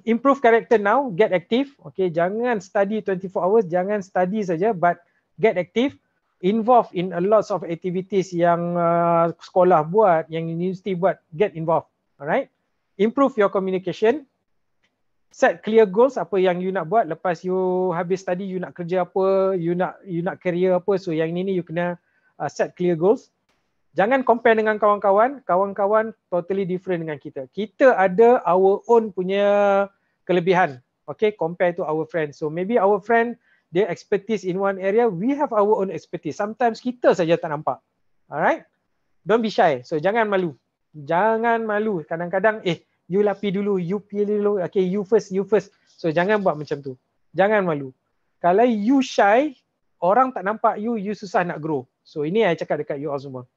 improve character now, get active. Okay, jangan study 24 hours, jangan study saja, but get active. Involved in a lot of activities yang sekolah buat, yang universiti buat, get involved. Alright. Improve your communication. Set clear goals, apa yang you nak buat lepas you habis study, you nak kerja apa, you nak career apa. So yang ini you kena set clear goals. Jangan compare dengan kawan-kawan. Kawan-kawan totally different dengan kita. Kita ada our own punya kelebihan. Okay, compare to our friends. So maybe our friend, dia expertise in one area, we have our own expertise. Sometimes kita saja tak nampak. Alright? Don't be shy. So jangan malu. Jangan malu. Kadang-kadang, you lah pi dulu, you pilih dulu. Okay, you first. So jangan buat macam tu. Jangan malu. Kalau you shy, orang tak nampak you susah nak grow. So ini saya cakap dekat you all semua.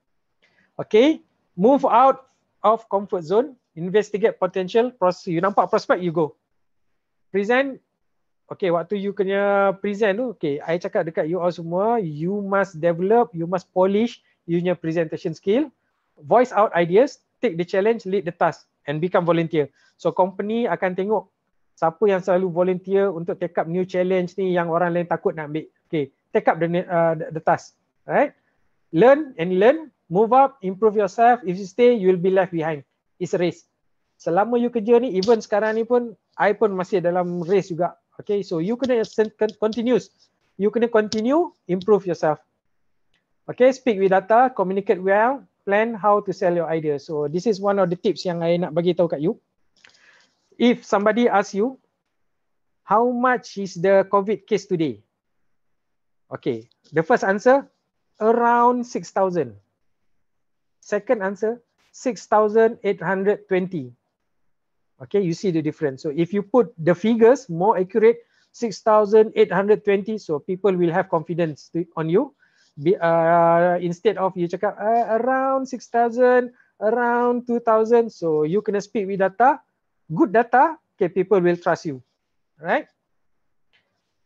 Okay, move out of comfort zone, investigate potential, you nampak prospect, you go. Present, okay, waktu you kena present tu, okay, I cakap dekat you all semua, you must develop, you must polish you punya presentation skill, voice out ideas, take the challenge, lead the task and become volunteer. So company akan tengok siapa yang selalu volunteer untuk take up new challenge ni yang orang lain takut nak ambil. Okay, take up the task, right? Learn and learn. Move up, improve yourself. If you stay, you will be left behind. It's a race. Selama you kerja ni, even sekarang ni pun, I pun masih dalam race juga. Okay, so you kena continuous. You kena continue, improve yourself. Okay, speak with data, communicate well, plan how to sell your idea. So this is one of the tips yang I nak bagi tahu kat you. If somebody asks you, how much is the COVID case today? Okay, the first answer, around 6,000. Second answer, 6,820. Okay, you see the difference. So if you put the figures more accurate, 6,820, so people will have confidence on you. Instead of you cakap around 6,000, around 2,000, so you kena speak with data, good data, okay, people will trust you, right?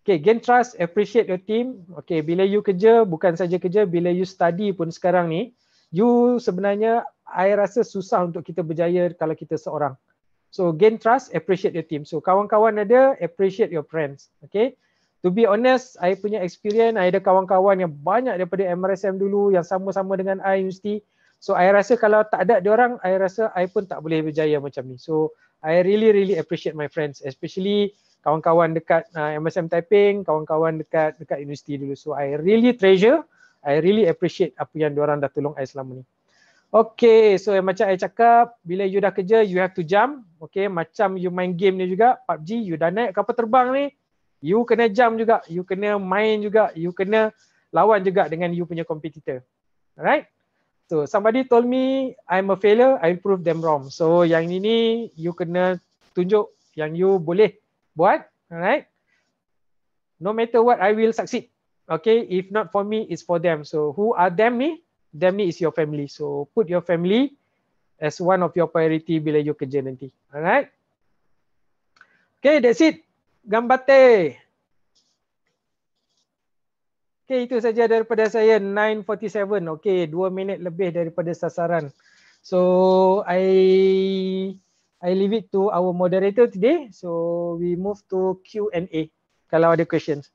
Okay, gain trust, appreciate your team. Okay, bila you kerja, bukan saja kerja, bila you study pun sekarang ni, you sebenarnya, I rasa susah untuk kita berjaya kalau kita seorang. So gain trust, appreciate your team. So kawan-kawan ada, appreciate your friends. Okay. To be honest, I punya experience, I ada kawan-kawan yang banyak daripada MRSM dulu yang sama-sama dengan I universiti. So I rasa kalau tak ada diorang, I rasa I pun tak boleh berjaya macam ni. So I really appreciate my friends, especially kawan-kawan dekat MSM Taiping, kawan-kawan dekat universiti dulu. So I really treasure, I really appreciate apa yang diorang dah tolong I selama ni. Okay, so macam I cakap, bila you dah kerja, you have to jump. Okay, macam you main game ni juga, PUBG, you dah naik kapal terbang ni, you kena jump juga, you kena main juga, you kena lawan juga dengan you punya competitor. Alright? So somebody told me I'm a failure, I prove them wrong. So yang ini, you kena tunjuk yang you boleh buat. Alright? No matter what, I will succeed. Okay, if not for me, it's for them. So who are them ni? Them ni is your family. So put your family as one of your priority bila you kerja nanti. Alright? Okay, that's it. Gambate. Okay, itu saja daripada saya. 9:47. Okay, 2 minit lebih daripada sasaran. So I leave it to our moderator today. So we move to Q&A. Kalau ada questions.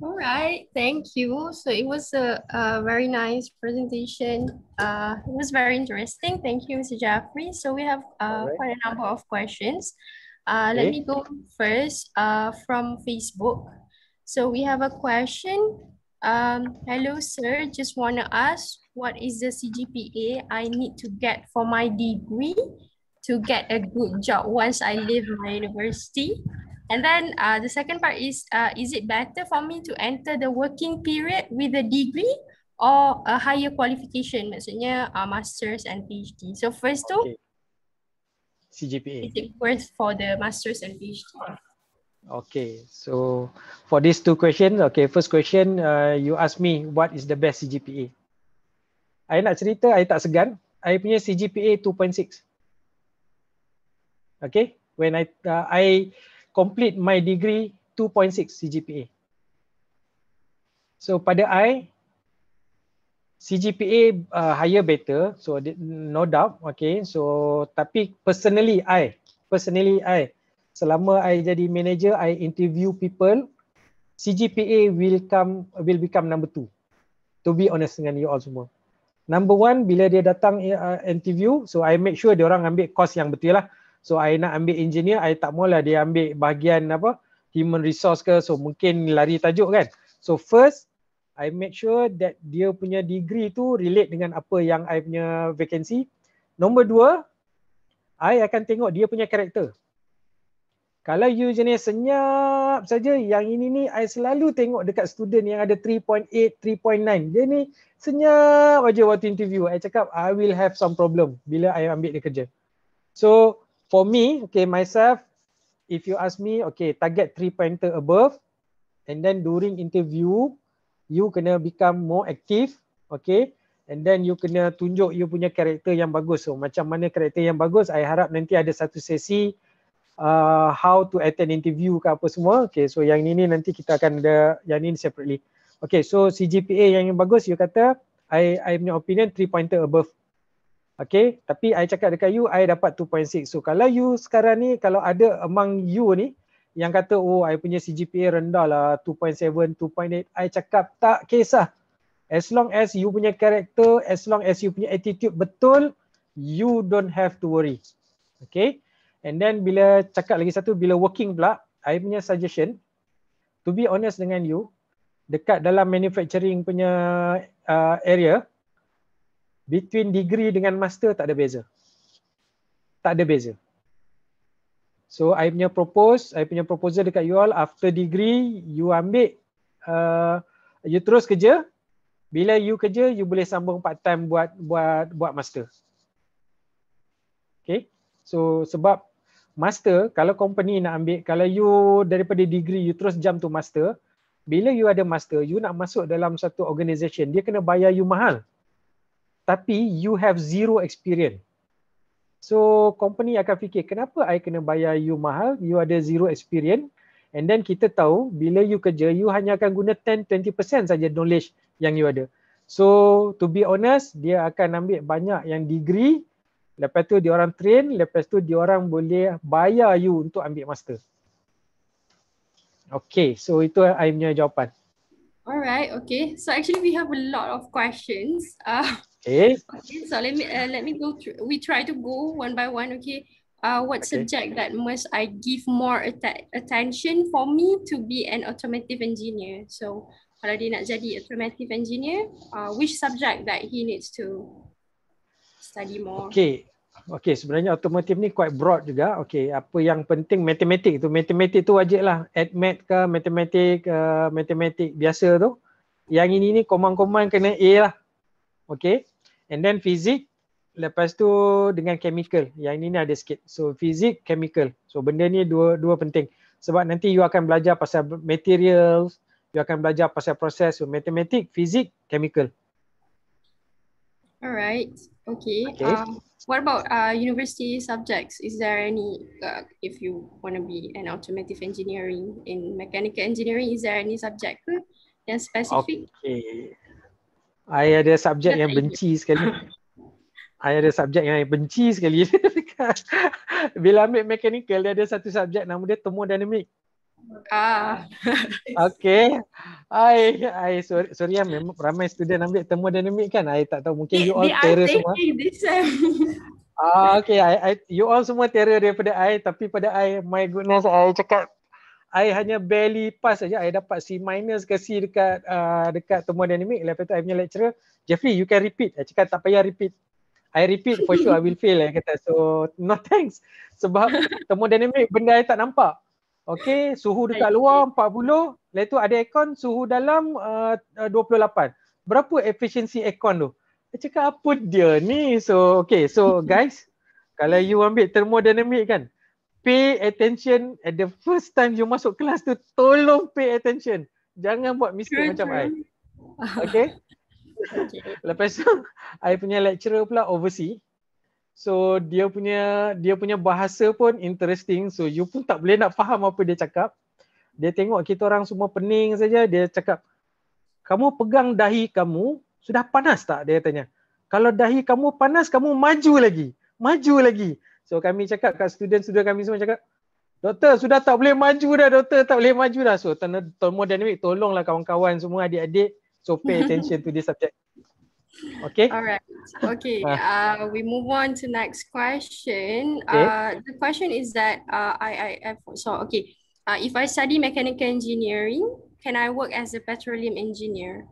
All right, thank you. So it was a very nice presentation. It was very interesting. Thank you, Mr. Jaffrey. So we have quite a number of questions. Let me go first from Facebook. So we have a question. Hello, sir. Just want to ask, what is the CGPA I need to get for my degree to get a good job once I leave my university? And then the second part is it better for me to enter the working period with a degree or a higher qualification? Maksudnya masters and PhD. So first two, CGPA. Is it worth for the masters and PhD? Okay, so for these two questions, okay, first question, you ask me what is the best CGPA. I nak cerita, I tak segan. I punya CGPA 2.6. Okay, when I complete my degree 2.6 CGPA. So pada I, CGPA higher better, so no doubt. Okay, so tapi personally I selama I jadi manager, I interview people, CGPA will become number 2. To be honest dengan you all semua. Number 1, bila dia datang interview, so I make sure dia orang ambil course yang betul lah. So I nak ambil engineer, I tak maulah dia ambil bahagian apa, human resource ke, so mungkin lari tajuk kan. So first, I make sure that dia punya degree tu relate dengan apa yang I punya vacancy. Nombor 2, I akan tengok dia punya karakter. Kalau you jenis senyap saja, yang ini ni I selalu tengok dekat student yang ada 3.8, 3.9. Dia ni senyap aja waktu interview. I cakap I will have some problem bila I ambil dia kerja. So for me, okay, myself, if you ask me, okay, target 3 pointer above, and then during interview, you kena become more active, okay, and then you kena tunjuk you punya karakter yang bagus. So macam mana karakter yang bagus, I harap nanti ada satu sesi how to attend interview ke apa semua. Okay, so yang ini nanti kita akan ada yang ini separately. Okay, so CGPA yang bagus, you kata, I punya opinion 3 pointer above. Okay, tapi I cakap dekat you, I dapat 2.6. So kalau you sekarang ni, kalau ada among you ni, yang kata, oh I punya CGPA rendah lah, 2.7, 2.8, I cakap tak kisah. As long as you punya karakter, as long as you punya attitude betul, you don't have to worry. Okay. And then bila cakap lagi satu, bila working pula, I punya suggestion, to be honest dengan you, dekat dalam manufacturing punya area, between degree dengan master tak ada beza. Tak ada beza. So I punya proposal dekat you all, after degree, you ambil, you terus kerja. Bila you kerja, you boleh sambung part time buat master. Okay. So sebab master, kalau company nak ambil, kalau you daripada degree you terus jump to master, bila you ada master, you nak masuk dalam satu organisation, dia kena bayar you mahal. Tapi you have zero experience. So company akan fikir, kenapa I kena bayar you mahal, you ada zero experience, and then kita tahu bila you kerja, you hanya akan guna 10-20% saja knowledge yang you ada. So to be honest, dia akan ambil banyak yang degree, lepas tu dia orang train, lepas tu dia orang boleh bayar you untuk ambil master. Okay, so itu I punya jawapan. Alright, okay. So actually we have a lot of questions. Okay. Okay, so let me go through. We try to go one by one. Okay. What subject that must I give more attention for me to be an automotive engineer? So kalau dia nak jadi automotive engineer, which subject that he needs to study more? Okay, sebenarnya automotive ni quite broad juga. Okay, apa yang penting matematik tu wajib lah. Admat ke matematik biasa tu. Yang ini ni command kena A lah. Okay, and then fizik, lepas tu dengan chemical. Yang ini ni ada sikit. So fizik, chemical. So benda ni dua penting. Sebab nanti you akan belajar pasal materials, you akan belajar pasal proses. So matematik, fizik, chemical. Alright, okay. What about university subjects? Is there any, if you want to be an automotive engineering in mechanical engineering, is there any subject yang spesifik? Okay. I ada subjek yang benci sekali. Bila ambil mechanical, dia ada satu subjek nama dia thermodynamic. Okay. Sorry memang ramai student ambil thermodynamic kan. I tak tahu, mungkin you all terror semua. Okay, you all semua terror daripada I, tapi pada I, my goodness, I cakap I hanya barely pass saja. I dapat C- ke C dekat thermodynamic. Lepas tu I punya lecturer, Jeffrey, you can repeat. I cakap tak payah repeat. I repeat for sure I will fail. I kata, so no thanks. Sebab thermodynamic benda I tak nampak. Okay, suhu dekat luar 40, lepas tu ada aircon, suhu dalam 28. Berapa efisiensi aircon tu? Saya cakap apa dia ni? So okay, so guys, kalau you ambil thermodynamic kan, pay attention at the first time you masuk kelas tu, tolong pay attention. Jangan buat mistake macam I. Okay? Lepas tu, I punya lecturer pula overseas. So dia punya bahasa pun interesting. So you pun tak boleh nak faham apa dia cakap. Dia tengok kita orang semua pening saja, dia cakap, kamu pegang dahi kamu, sudah panas tak? Dia tanya. Kalau dahi kamu panas, kamu maju lagi. So kami cakap kat student kami semua cakap, Doktor sudah tak boleh maju dah, doktor tak boleh maju dah. So thermodynamic, tolonglah kawan-kawan semua, adik-adik, so pay attention to this subject. Okay. Alright. Okay. We move on to next question. Okay. The question is that if I study mechanical engineering, can I work as a petroleum engineer?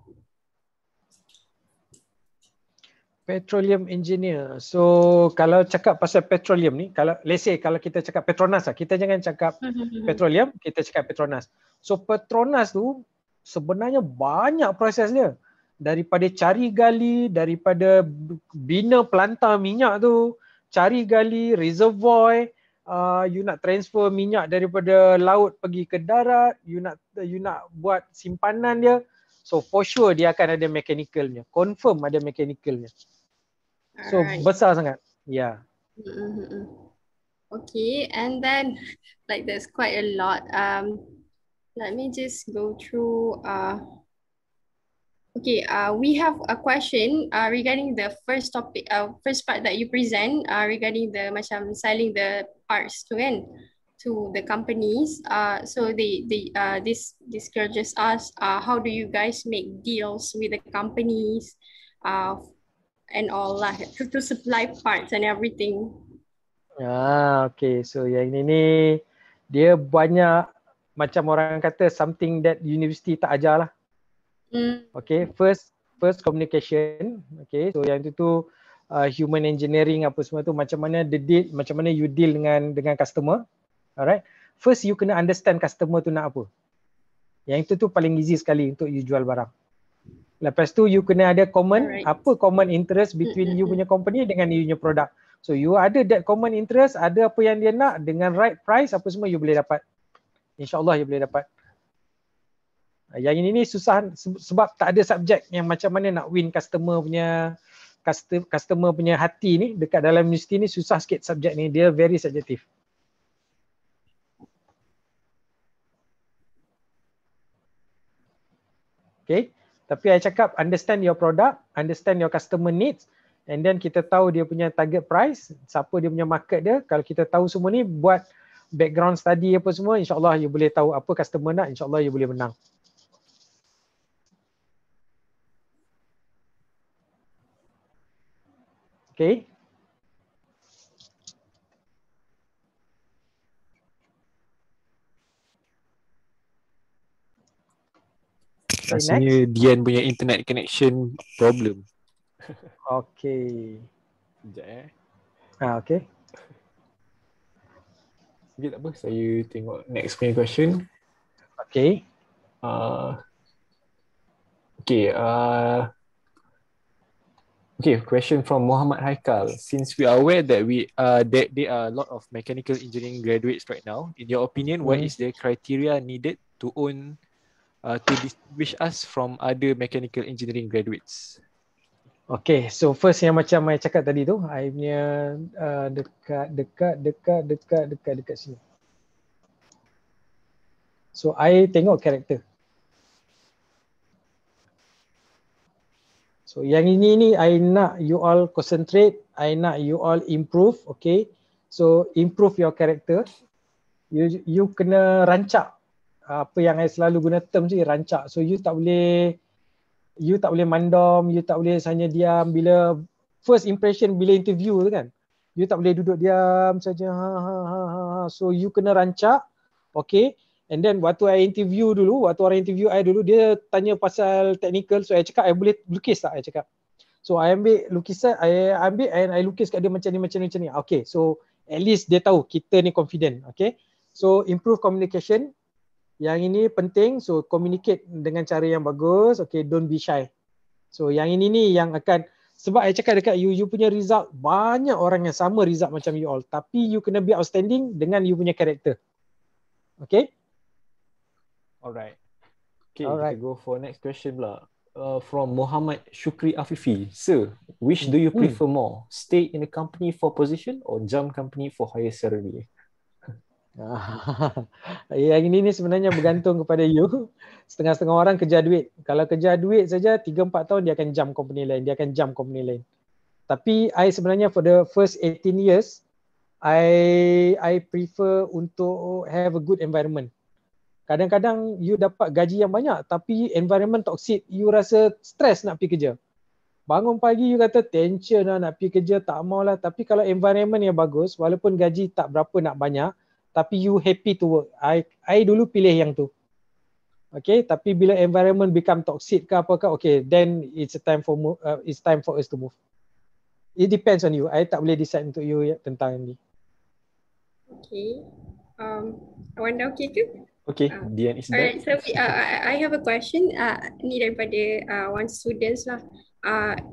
Petroleum engineer. So kalau cakap pasal petroleum ni, kalau let's say kalau kita cakap Petronas lah, kita jangan cakap petroleum, kita cakap Petronas. So Petronas tu sebenarnya banyak proses dia. Daripada cari gali, daripada bina pelantar minyak tu, cari gali, reservoir, you nak transfer minyak daripada laut pergi ke darat, you nak buat simpanan dia. So for sure dia akan ada mechanicalnya. Confirm ada mechanicalnya. So besar sangat. Yeah. Okay, and then like there's quite a lot. Let me just go through. We have a question regarding the first topic, first part that you present regarding the macam selling the parts to the companies. So this girl just asked, how do you guys make deals with the companies and all that to supply parts and everything? Okay. So yang ini dia banyak macam orang kata something that university tak ajar lah. Okay, first communication. Okay, so yang itu tu human engineering apa semua tu, macam mana you deal dengan customer. Alright. First you kena understand customer tu nak apa. Yang itu tu paling easy sekali untuk you jual barang. Lepas tu you kena ada apa common interest between you punya company dengan you punya produk. So you ada that common interest, ada apa yang dia nak dengan right price, apa semua you boleh dapat. InsyaAllah you boleh dapat. Yang ini susah sebab tak ada subjek yang macam mana nak win customer punya hati ni. Dekat dalam universiti ni susah sikit subjek ni, dia very subjektif. Okay, tapi I cakap understand your product, understand your customer needs, and then kita tahu dia punya target price, siapa dia punya market dia. Kalau kita tahu semua ni, buat background study apa semua, insyaAllah you boleh tahu apa customer nak, insyaAllah you boleh menang. Okay. Rasanya Dian punya internet connection problem. Okay. Sekejap okay. Sekejap tak apa, saya tengok next punya question. Okay. Question from Muhammad Haikal. Since we are aware that there are a lot of mechanical engineering graduates right now, in your opinion, what is the criteria needed to distinguish us from other mechanical engineering graduates? Okay, so first yang macam saya cakap tadi tu, I punya dekat sini. So I tengok karakter. So yang ini I nak you all concentrate, I nak you all improve, okay? So improve your character. You kena rancak. Apa yang I selalu guna term je, rancak. So you tak boleh mandom, you tak boleh hanya diam. Bila first impression bila interview tu kan, you tak boleh duduk diam saja. So you kena rancak, okay? And then waktu orang interview I dulu, dia tanya pasal technical, so I cakap I boleh lukis tak? I cakap. So I ambil lukisan, I lukis kat dia macam ni. Okay, so at least dia tahu kita ni confident, okay? So improve communication. Yang ini penting, so communicate dengan cara yang bagus, okay, don't be shy. So yang ini ni yang akan, sebab I cakap dekat you punya result, banyak orang yang sama result macam you all, tapi you kena be outstanding dengan you punya character. Okay? Alright. Okay, kita go for next question pula. From Muhammad Shukri Afifi. Sir, which do you prefer more? Stay in a company for position or jump company for higher salary? Yang ini sebenarnya bergantung kepada you. Setengah-setengah orang kejar duit. Kalau kejar duit saja 3-4 tahun dia akan jump company lain. Tapi I sebenarnya for the first 18 years I prefer untuk have a good environment. Kadang-kadang you dapat gaji yang banyak tapi environment toxic, you rasa stress nak pergi kerja. Bangun pagi you kata tension lah nak pergi kerja, tak maulah. Tapi kalau environment yang bagus, walaupun gaji tak berapa nak banyak, tapi you happy to work. I dulu pilih yang tu. Okay, tapi bila environment become toxic ke apakah, okay, then it's time for us to move. It depends on you. I tak boleh decide untuk you tentang ni. Okay. Wanda okay ke? Okay, Dian is back. Alright, so I have a question. Ni daripada one students lah.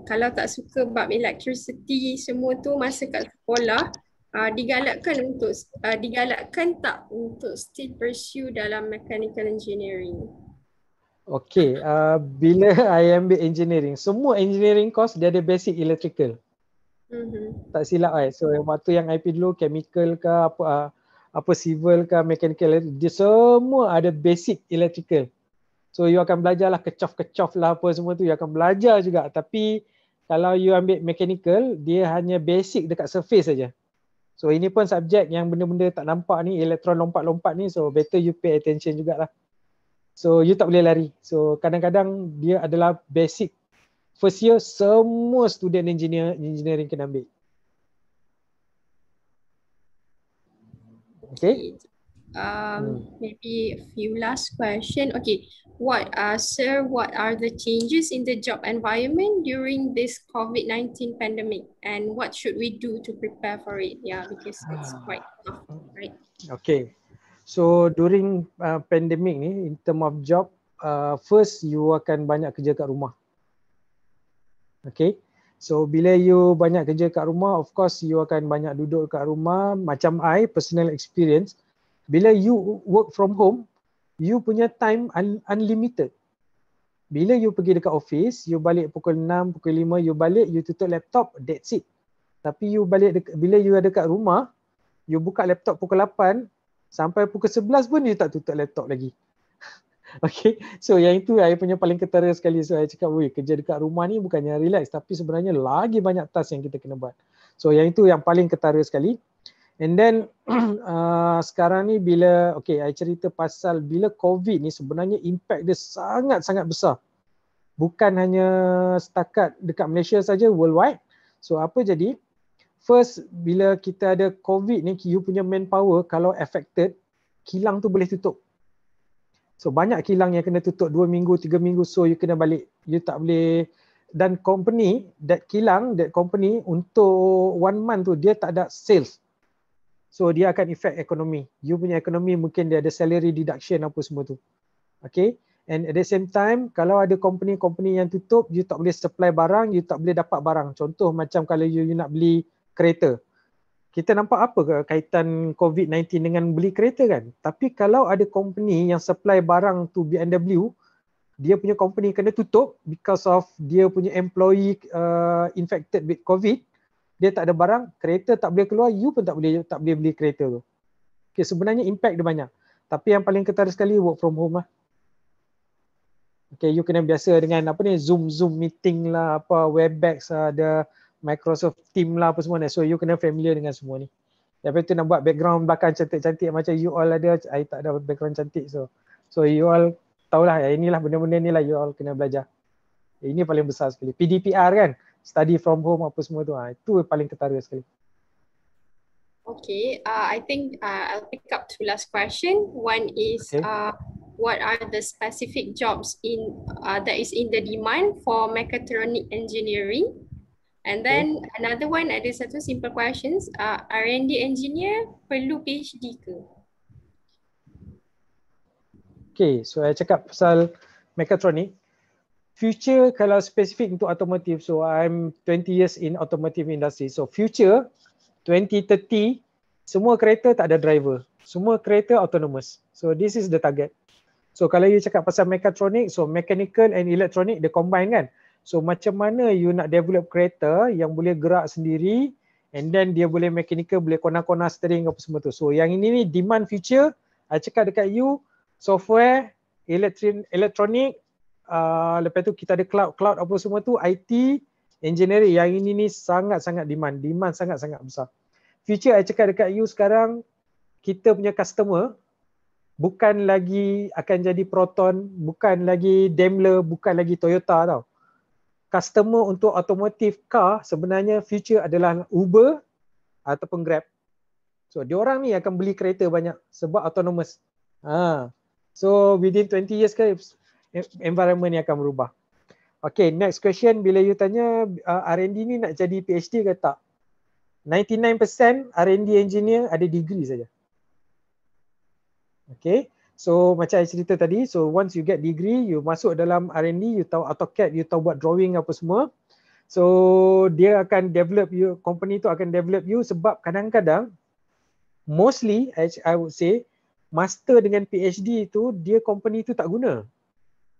Kalau tak suka bab electricity semua tu masa kat sekolah, digalakkan tak untuk still pursue dalam mechanical engineering? Okay, bila I ambil engineering, semua engineering course dia ada basic electrical. Tak silap I. So waktu yang IP dulu chemical ke apa civil ke mechanical, dia semua ada basic electrical. So you akan belajar lah kecof-kecof lah apa semua tu, you akan belajar juga. Tapi kalau you ambil mechanical, dia hanya basic dekat surface saja. So ini pun subjek yang benda-benda tak nampak ni, elektron lompat-lompat ni, so better you pay attention jugalah. So you tak boleh lari. So kadang-kadang dia adalah basic. First year semua student engineering kena ambil. Okay. Maybe a few last question. Okay, sir, what are the changes in the job environment during this COVID-19 pandemic, and what should we do to prepare for it? Yeah, because it's quite tough, right? Okay, so during pandemic ni, in term of job, first you akan banyak kerja kat rumah. Okay, so bila you banyak kerja kat rumah, of course you akan banyak duduk kat rumah. Macam I, personal experience, bila you work from home, you punya time unlimited. Bila you pergi dekat office, you balik pukul 6, pukul 5, you balik, you tutup laptop, that's it. Tapi you balik bila you ada kat rumah, you buka laptop pukul 8, sampai pukul 11 pun you tak tutup laptop lagi. Okay, so yang itu saya punya paling ketara sekali. So saya cakap, weh, kerja dekat rumah ni bukannya relax, tapi sebenarnya lagi banyak task yang kita kena buat. So yang itu yang paling ketara sekali. And then sekarang ni bila, okay, saya cerita pasal bila COVID ni sebenarnya impact dia sangat-sangat besar. Bukan hanya setakat dekat Malaysia saja, worldwide. So apa jadi? First, bila kita ada COVID ni, you punya manpower kalau affected, kilang tu boleh tutup. So banyak kilang yang kena tutup 2 minggu, 3 minggu, so you kena balik. You tak boleh, dan company, that company untuk 1 month tu dia tak ada sales. So dia akan affect ekonomi. You punya ekonomi mungkin dia ada salary deduction apa semua tu. Okay. And at the same time, kalau ada company-company yang tutup, you tak boleh supply barang, you tak boleh dapat barang. Contoh macam kalau you nak beli kereta. Kita nampak apa kaitan COVID-19 dengan beli kereta kan? Tapi kalau ada company yang supply barang tu BMW, dia punya company kena tutup because of dia punya employee infected with COVID, dia tak ada barang, kereta tak boleh keluar, you pun tak boleh beli kereta tu. Okay, sebenarnya impact dia banyak. Tapi yang paling ketara sekali work from home lah. Okay, you kena biasa dengan apa ni, Zoom meeting lah, apa Webex, ada Microsoft Team lah apa semua ni. So you kena familiar dengan semua ni. Lepas tu nak buat background belakang cantik-cantik macam you all ada, I tak ada background cantik. So you all tahulah, inilah benda-benda ni lah you all kena belajar. Ini paling besar sekali. PDPR kan, study from home apa semua tu. Itu paling ketara sekali. Okay, I think I'll pick up 2 last question. One is, okay, what are the specific jobs that is in the demand for mechatronic engineering? And then another one, ada satu simple questions, R&D engineer perlu PhD ke? Okay, so saya cakap pasal mechatronic. Future kalau spesifik untuk automotive, so I'm 20 years in automotive industry. So future 2030, semua kereta tak ada driver. Semua kereta autonomous. So this is the target. So kalau you cakap pasal mechatronic, so mechanical and electronic dia combine kan. So macam mana you nak develop kereta yang boleh gerak sendiri, and then dia boleh mechanical, boleh kona-kona steering apa semua tu. So yang ini ni demand future, I cakap dekat you, software, electronic, lepas tu kita ada cloud apa semua tu, IT, engineering, yang ini ni sangat-sangat demand sangat-sangat besar. future I cakap dekat you sekarang, kita punya customer bukan lagi akan jadi Proton, bukan lagi Daimler, bukan lagi Toyota tau. Customer untuk automotive car sebenarnya future adalah Uber ataupun Grab. So diorang ni akan beli kereta banyak sebab autonomous. So within 20 years kan environment ni akan berubah. Okay, next question, bila you tanya R&D ni nak jadi PhD ke tak? 99% R&D engineer ada degree saja. Okay, so macam saya cerita tadi, so once you get degree, you masuk dalam R&D, you tahu AutoCAD, you tahu buat drawing apa semua. So dia akan develop you, company tu akan develop you sebab kadang-kadang, mostly I would say, master dengan PhD tu, dia company tu tak guna.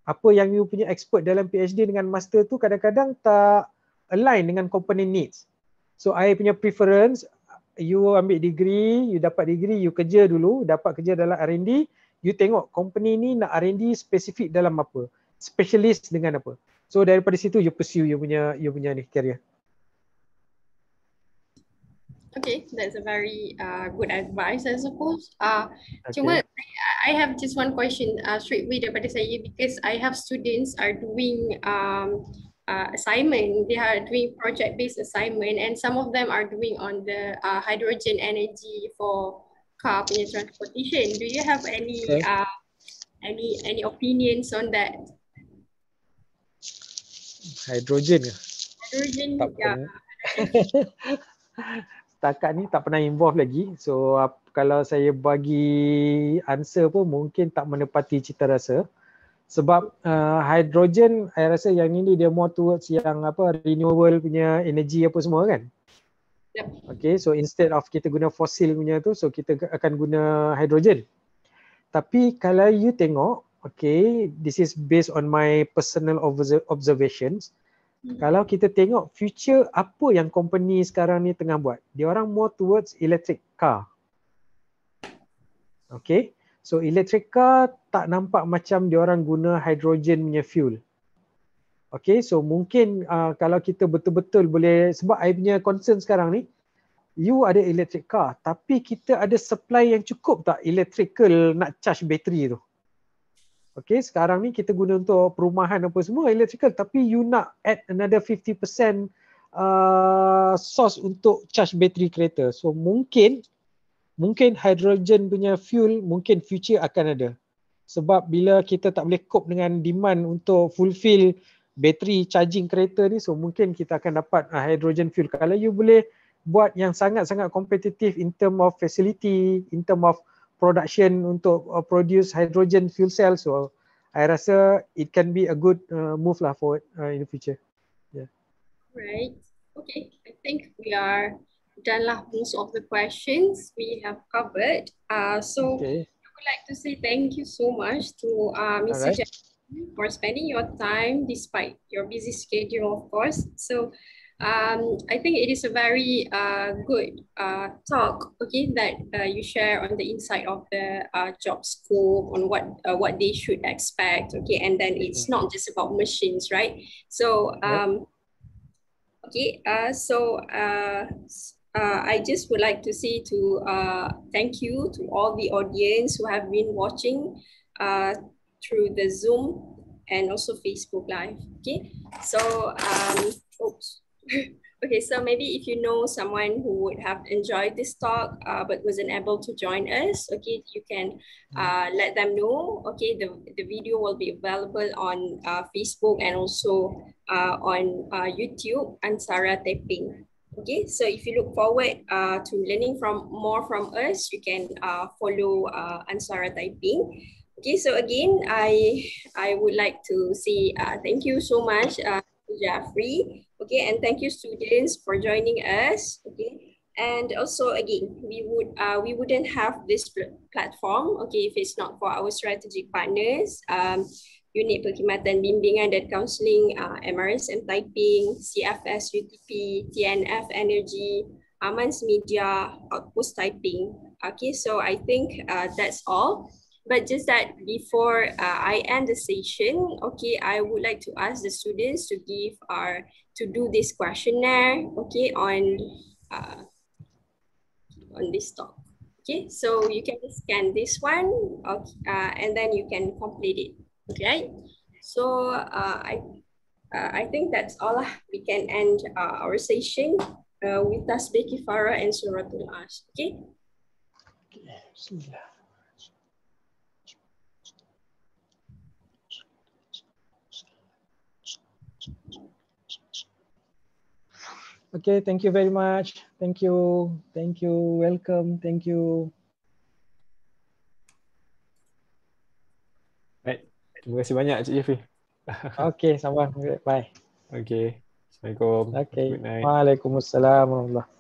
Apa yang you punya expert dalam PhD dengan master tu kadang-kadang tak align dengan company needs. So I punya preference, you ambil degree, you dapat degree, you kerja dulu, dapat kerja dalam R&D, you tengok company ni nak R&D spesifik dalam apa, specialist dengan apa. So daripada situ you pursue you punya ni career. Okay, that's a very good advice, I suppose. Okay. Cuma I have just one question straight away daripada saya, because I have students are doing assignment. They are doing project-based assignment, and some of them are doing on the hydrogen energy for car punya transportation. Do you have any any opinions on that? Hydrogen ke? Hydrogen, Tak yeah. Setakat ni tak pernah involve lagi. So kalau saya bagi answer pun mungkin tak menepati cita rasa. Sebab hydrogen, saya rasa yang ini dia more towards yang apa, renewable punya energy apa semua kan. Yep. Okay, so instead of kita guna fossil punya tu, so kita akan guna hydrogen. Tapi kalau you tengok, okay, this is based on my personal observations. Kalau kita tengok future apa yang company sekarang ni tengah buat, dia orang more towards electric car. Okay, so electric car tak nampak macam dia orang guna hydrogen punya fuel. Okay, so mungkin kalau kita betul-betul boleh, sebab I punya concern sekarang ni, you ada electric car, tapi kita ada supply yang cukup tak electrical nak charge bateri tu? Okay, sekarang ni kita guna untuk perumahan apa semua electrical, tapi you nak add another 50% source untuk charge bateri kereta. So mungkin hydrogen punya fuel mungkin future akan ada. Sebab bila kita tak boleh cope dengan demand untuk fulfill bateri charging kereta ni, so mungkin kita akan dapat hydrogen fuel. Kalau you boleh buat yang sangat-sangat kompetitif in term of facility, in term of production untuk produce hydrogen fuel cell, so I rasa it can be a good move lah forward in the future. Yeah. Right. Okay. I think we are done lah most of the questions we have covered. So Okay. I would like to say thank you so much to Mr. Alright. Jeffrey for spending your time despite your busy schedule, of course. So I think it is a very good talk, okay, that you share on the inside of the job scope, on what they should expect, okay, and then it's not just about machines, right? So okay, so I just would like to say thank you to all the audience who have been watching through the Zoom and also Facebook Live, okay? So oops. Okay, so maybe if you know someone who would have enjoyed this talk but wasn't able to join us, okay, you can let them know. Okay, the video will be available on Facebook and also on YouTube, Ansara Typing. Okay, so if you look forward to learning more from us, you can follow Ansara Typing. Okay, so again, I would like to say thank you so much, Jeffrey. Okay, and thank you students for joining us. Okay, and also again, we wouldn't have this platform, okay, if it's not for our strategic partners, Unit Perkhidmatan Bimbingan dan Counselling, MRSM Typing, CFS UTP, TNF Energy, Amans Media, Outpost Typing. Okay, so I think that's all. But just that before I end the session, okay, I would like to ask the students to do this questionnaire, okay, on on this talk. Okay, so you can scan this one, and then you can complete it. Okay, so I think that's all. We can end our session with Tasbih Kifarah and Suratul Ash. Okay. Okay, thank you very much. Thank you. Thank you. Welcome. Thank you. Baik. Terima kasih banyak Cik Jeffrey. Okay, sama. Bye. Okay. Assalamualaikum. Okay. Good night. Waalaikumsalam warahmatullahi.